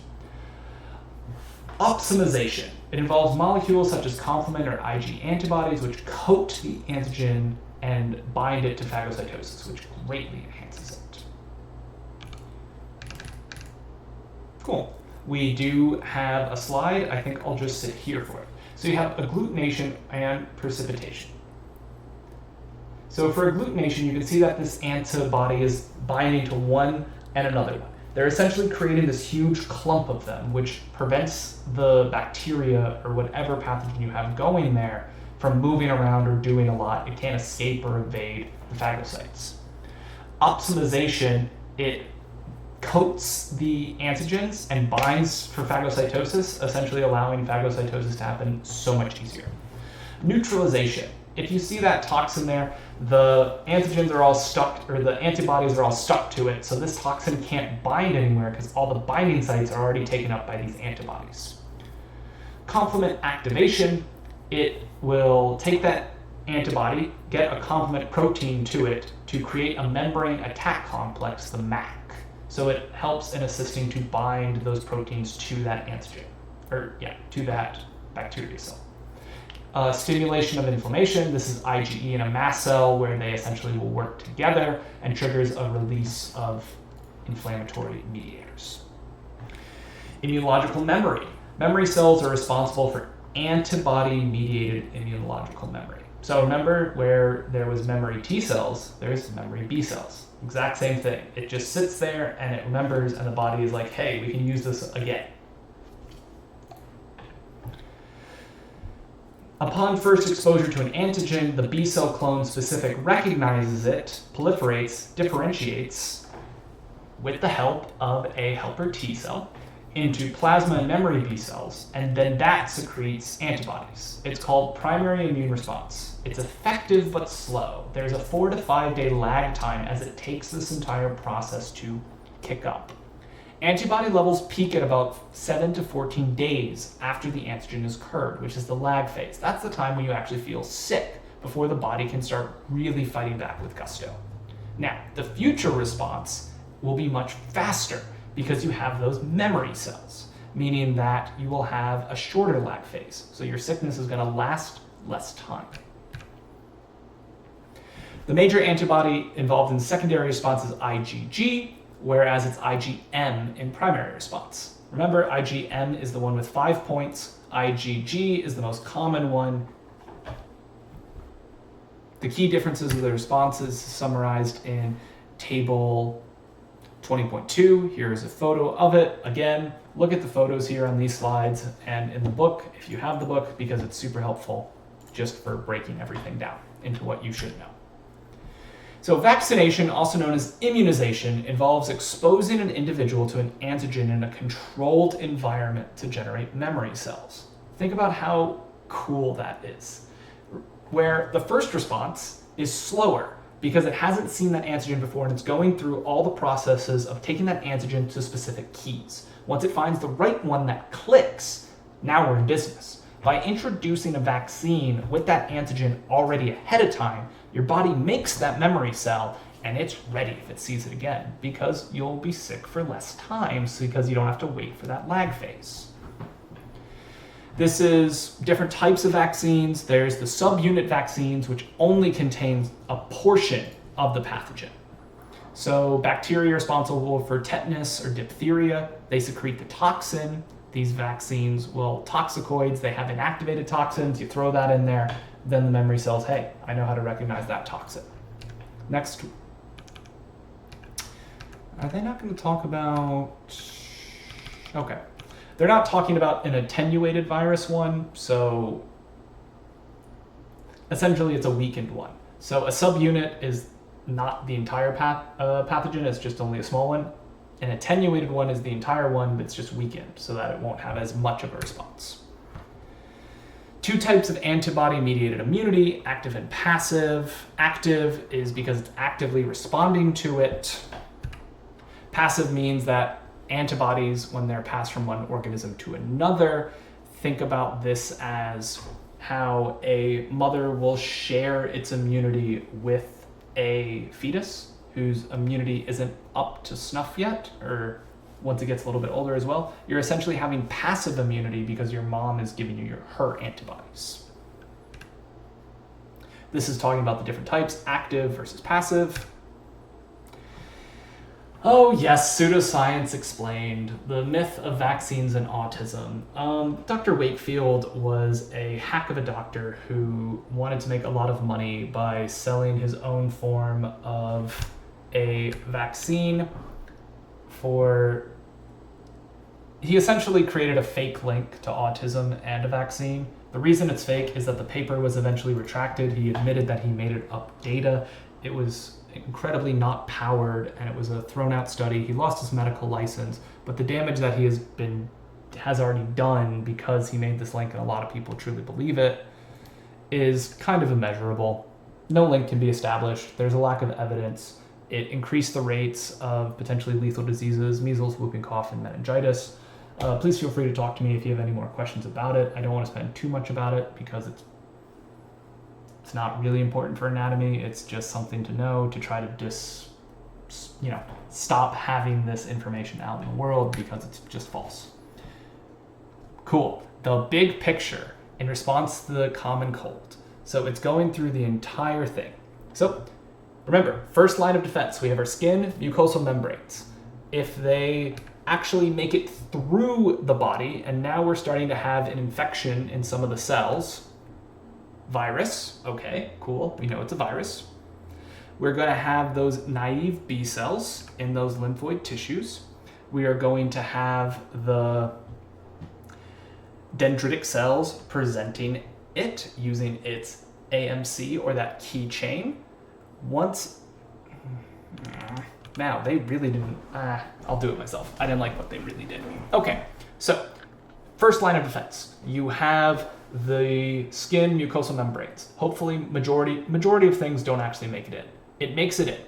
Opsonization. It involves molecules such as complement or Ig antibodies, which coat the antigen and bind it to phagocytosis, which greatly enhances it. Cool. We do have a slide. I think I'll just sit here for it. So you have agglutination and precipitation. So for agglutination, you can see that this antibody is binding to one and another one. They're essentially creating this huge clump of them, which prevents the bacteria or whatever pathogen you have going there from moving around or doing a lot. It can't escape or evade the phagocytes. Opsonization, it coats the antigens and binds for phagocytosis, essentially allowing phagocytosis to happen so much easier. Neutralization. If you see that toxin there, the antigens are all stuck, or the antibodies are all stuck to it, so this toxin can't bind anywhere because all the binding sites are already taken up by these antibodies. Complement activation, it will take that antibody, get a complement protein to it to create a membrane attack complex, the MAC. So it helps in assisting to bind those proteins to that antigen, to that bacteria cell. Stimulation of inflammation. This is IgE in a mast cell where they essentially will work together and triggers a release of inflammatory mediators. Immunological memory. Memory cells are responsible for antibody-mediated immunological memory. So remember where there was memory T cells, there's memory B cells. Exact same thing. It just sits there and it remembers, and the body is like, hey, we can use this again. Upon first exposure to an antigen, the B cell clone specific recognizes it, proliferates, differentiates, with the help of a helper T cell, into plasma and memory B cells, and then that secretes antibodies. It's called primary immune response. It's effective but slow. There's a 4 to 5 day lag time as it takes this entire process to kick up. Antibody levels peak at about 7 to 14 days after the antigen is occurred, which is the lag phase. That's the time when you actually feel sick before the body can start really fighting back with gusto. Now, the future response will be much faster because you have those memory cells, meaning that you will have a shorter lag phase. So your sickness is going to last less time. The major antibody involved in secondary response is IgG, whereas it's IgM in primary response. Remember, IgM is the one with 5 points. IgG is the most common one. The key differences of the responses summarized in table 20.2. Here is a photo of it. Again, look at the photos here on these slides and in the book, if you have the book, because it's super helpful just for breaking everything down into what you should know. So vaccination, also known as immunization, involves exposing an individual to an antigen in a controlled environment to generate memory cells. Think about how cool that is. Where the first response is slower because it hasn't seen that antigen before and it's going through all the processes of taking that antigen to specific keys. Once it finds the right one that clicks, now we're in business. By introducing a vaccine with that antigen already ahead of time, your body makes that memory cell and it's ready if it sees it again, because you'll be sick for less times because you don't have to wait for that lag phase. This is different types of vaccines. There's the subunit vaccines, which only contains a portion of the pathogen. So bacteria responsible for tetanus or diphtheria, they secrete the toxin. These vaccines will toxicoids, they have inactivated toxins, you throw that in there, then the memory cells, hey, I know how to recognize that toxin. Next, are they not going to talk about... Okay. They're not talking about an attenuated virus one, so essentially it's a weakened one. So a subunit is not the entire pathogen, it's just only a small one. An attenuated one is the entire one, but it's just weakened so that it won't have as much of a response. Two types of antibody-mediated immunity, active and passive. Active is because it's actively responding to it. Passive means that antibodies, when they're passed from one organism to another, think about this as how a mother will share its immunity with a fetus whose immunity isn't up to snuff yet, or once it gets a little bit older as well. You're essentially having passive immunity because your mom is giving you her antibodies. This is talking about the different types, active versus passive. Oh yes, pseudoscience explained. The myth of vaccines and autism. Dr. Wakefield was a hack of a doctor who wanted to make a lot of money by selling his own form of a vaccine for... He essentially created a fake link to autism and a vaccine. The reason it's fake is that the paper was eventually retracted. He admitted that he made it up data. It was incredibly not powered, and it was a thrown out study. He lost his medical license, but the damage that he has already done because he made this link and a lot of people truly believe it is kind of immeasurable. No link can be established. There's a lack of evidence. It increased the rates of potentially lethal diseases, measles, whooping cough, and meningitis. Please feel free to talk to me if you have any more questions about it. I don't want to spend too much about it because it's not really important for anatomy. It's just something to know to try to stop having this information out in the world because it's just false. Cool. The big picture in response to the common cold. So it's going through the entire thing. So remember, first line of defense, we have our skin, mucosal membranes. If they actually make it through the body, and now we're starting to have an infection in some of the cells, virus, okay, cool, we know it's a virus. We're going to have those naive B cells in those lymphoid tissues. We are going to have the dendritic cells presenting it using its AMC or that key chain. Now, they really didn't, I'll do it myself. I didn't like what they really did. Okay, so first line of defense, you have the skin, mucosal membranes. Hopefully, majority of things don't actually make it in. It makes it in.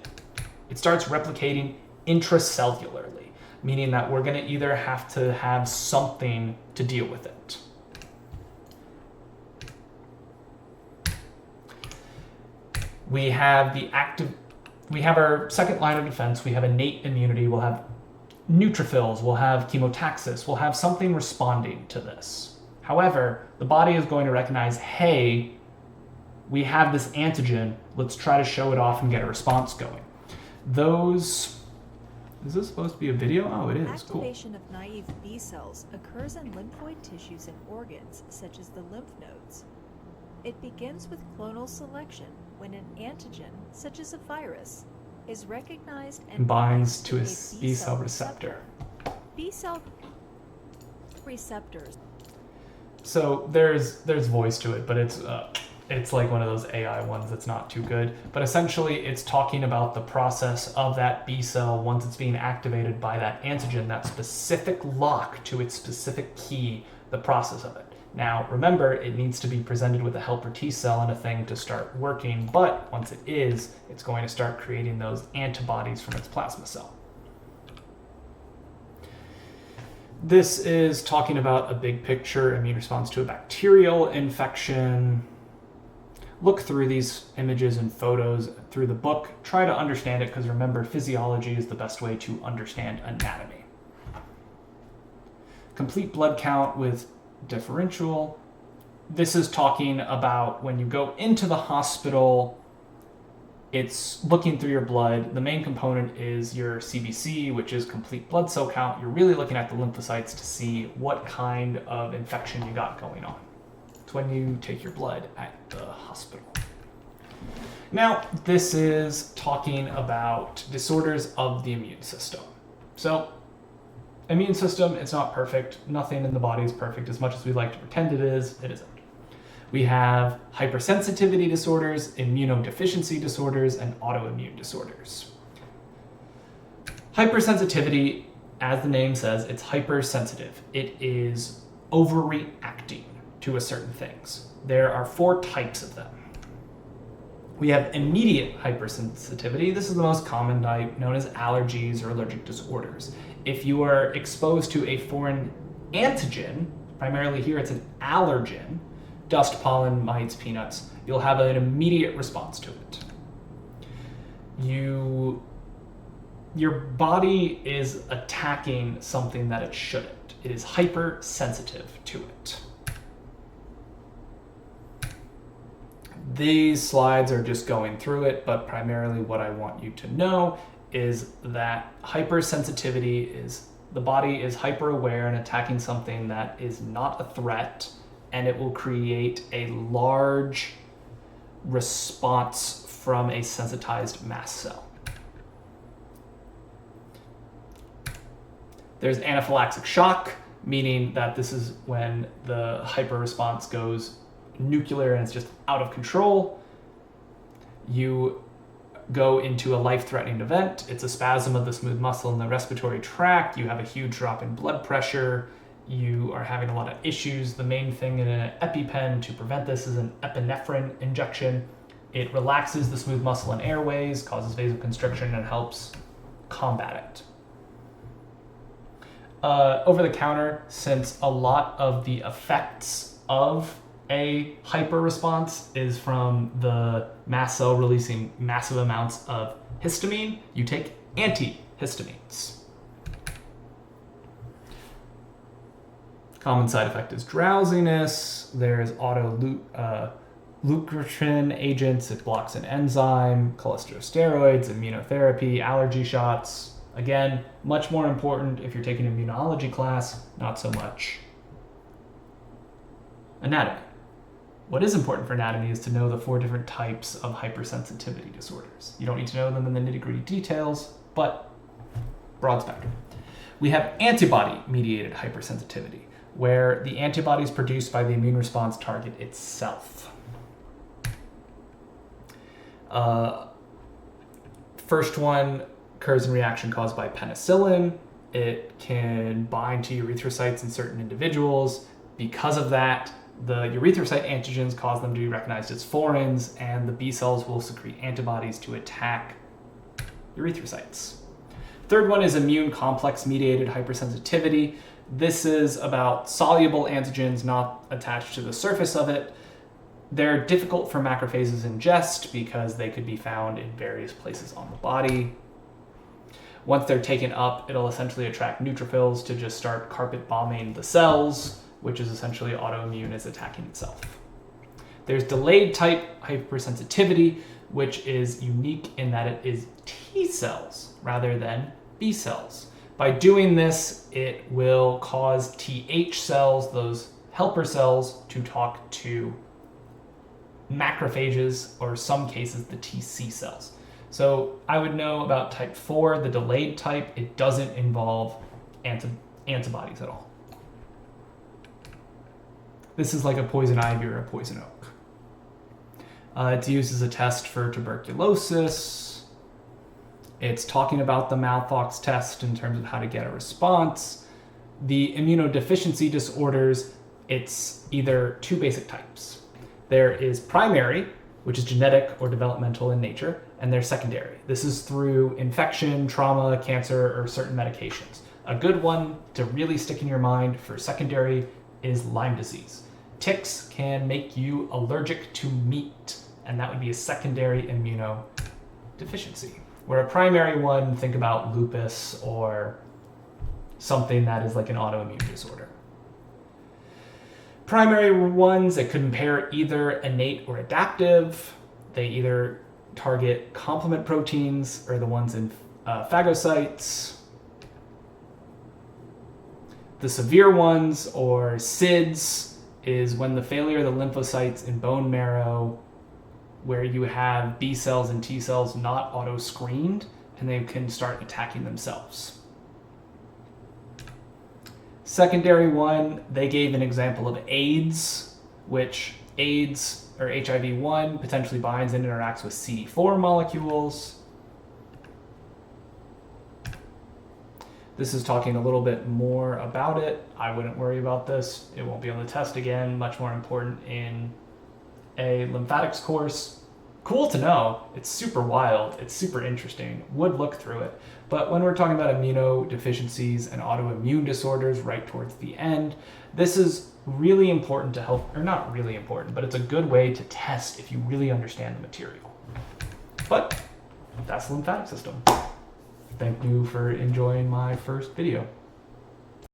It starts replicating intracellularly, meaning that we're going to either have to have something to deal with it. We have our second line of defense. We have innate immunity. We'll have neutrophils. We'll have chemotaxis. We'll have something responding to this. However, the body is going to recognize, hey, we have this antigen. Let's try to show it off and get a response going. Is this supposed to be a video? Oh, it is. Cool. Activation of naive B cells occurs in lymphoid tissues and organs, such as the lymph nodes. It begins with clonal selection when an antigen, such as a virus, is recognized and binds to a B cell receptor. B cell receptors. So there's voice to it, but it's like one of those AI ones that's not too good. But essentially, it's talking about the process of that B cell once it's being activated by that antigen, that specific lock to its specific key, the process of it. Now, remember, it needs to be presented with a helper T cell and a thing to start working, but once it is, it's going to start creating those antibodies from its plasma cell. This is talking about a big picture immune response to a bacterial infection. Look through these images and photos through the book. Try to understand it, because remember, physiology is the best way to understand anatomy. Complete blood count with differential. This is talking about when you go into the hospital, it's looking through your blood. The main component is your CBC, which is complete blood cell count. You're really looking at the lymphocytes to see what kind of infection you got going on. It's when you take your blood at the hospital. Now, this is talking about disorders of the immune system. So, immune system, it's not perfect. Nothing in the body is perfect. As much as we like to pretend it isn't. We have hypersensitivity disorders, immunodeficiency disorders, and autoimmune disorders. Hypersensitivity, as the name says, it's hypersensitive. It is overreacting to a certain things. There are 4 types of them. We have immediate hypersensitivity. This is the most common type, known as allergies or allergic disorders. If you are exposed to a foreign antigen, primarily here it's an allergen, dust, pollen, mites, peanuts, you'll have an immediate response to it. Your body is attacking something that it shouldn't. It is hypersensitive to it. These slides are just going through it, but primarily what I want you to know is that hypersensitivity is the body is hyper aware and attacking something that is not a threat, and it will create a large response from a sensitized mast cell. There's anaphylaxis shock, meaning that this is when the hyper response goes nuclear and it's just out of control. You go into a life-threatening event. It's a spasm of the smooth muscle in the respiratory tract. You have a huge drop in blood pressure. You are having a lot of issues. The main thing in an EpiPen to prevent this is an epinephrine injection. It relaxes the smooth muscle and airways, causes vasoconstriction, and helps combat it. Over the counter, since a lot of the effects of a hyper response is from the mast cell releasing massive amounts of histamine, you take antihistamines. Common side effect is drowsiness. There's leukotriene agents. It blocks an enzyme, cholesterol, immunotherapy, allergy shots. Again, much more important if you're taking an immunology class, not so much anatomy. What is important for anatomy is to know the 4 different types of hypersensitivity disorders. You don't need to know them in the nitty-gritty details, but broad spectrum. We have antibody-mediated hypersensitivity, where the antibodies produced by the immune response target itself. First one occurs in reaction caused by penicillin. It can bind to erythrocytes in certain individuals. Because of that, the erythrocyte antigens cause them to be recognized as foreigns, and the B cells will secrete antibodies to attack erythrocytes. Third one is immune complex mediated hypersensitivity. This is about soluble antigens not attached to the surface of it. They're difficult for macrophages to ingest because they could be found in various places on the body. Once they're taken up, it'll essentially attract neutrophils to just start carpet bombing the cells, which is essentially autoimmune is attacking itself. There's delayed type hypersensitivity, which is unique in that it is T cells rather than B cells. By doing this, it will cause TH cells, those helper cells, to talk to macrophages, or some cases the TC cells. So I would know about type 4, the delayed type. It doesn't involve antibodies at all. This is like a poison ivy or a poison oak. It's used as a test for tuberculosis. It's talking about the Malthox test in terms of how to get a response. The immunodeficiency disorders, it's either 2 basic types. There is primary, which is genetic or developmental in nature, and there's secondary. This is through infection, trauma, cancer, or certain medications. A good one to really stick in your mind for secondary is Lyme disease. Ticks can make you allergic to meat, and that would be a secondary immunodeficiency. Where a primary one, think about lupus or something that is like an autoimmune disorder. Primary ones, it could impair either innate or adaptive. They either target complement proteins or the ones in phagocytes. The severe ones, or SIDS, is when the failure of the lymphocytes in bone marrow where you have B cells and T cells not auto-screened, and they can start attacking themselves. Secondary one, they gave an example of AIDS, which AIDS, or HIV-1, potentially binds and interacts with CD4 molecules. This is talking a little bit more about it. I wouldn't worry about this. It won't be on the test again. Much more important in a lymphatics course. Cool to know. It's super wild. It's super interesting. Would look through it. But when we're talking about immunodeficiencies and autoimmune disorders right towards the end, this is really important to help, or not really important, but it's a good way to test if you really understand the material. But that's the lymphatic system. Thank you for enjoying my first video.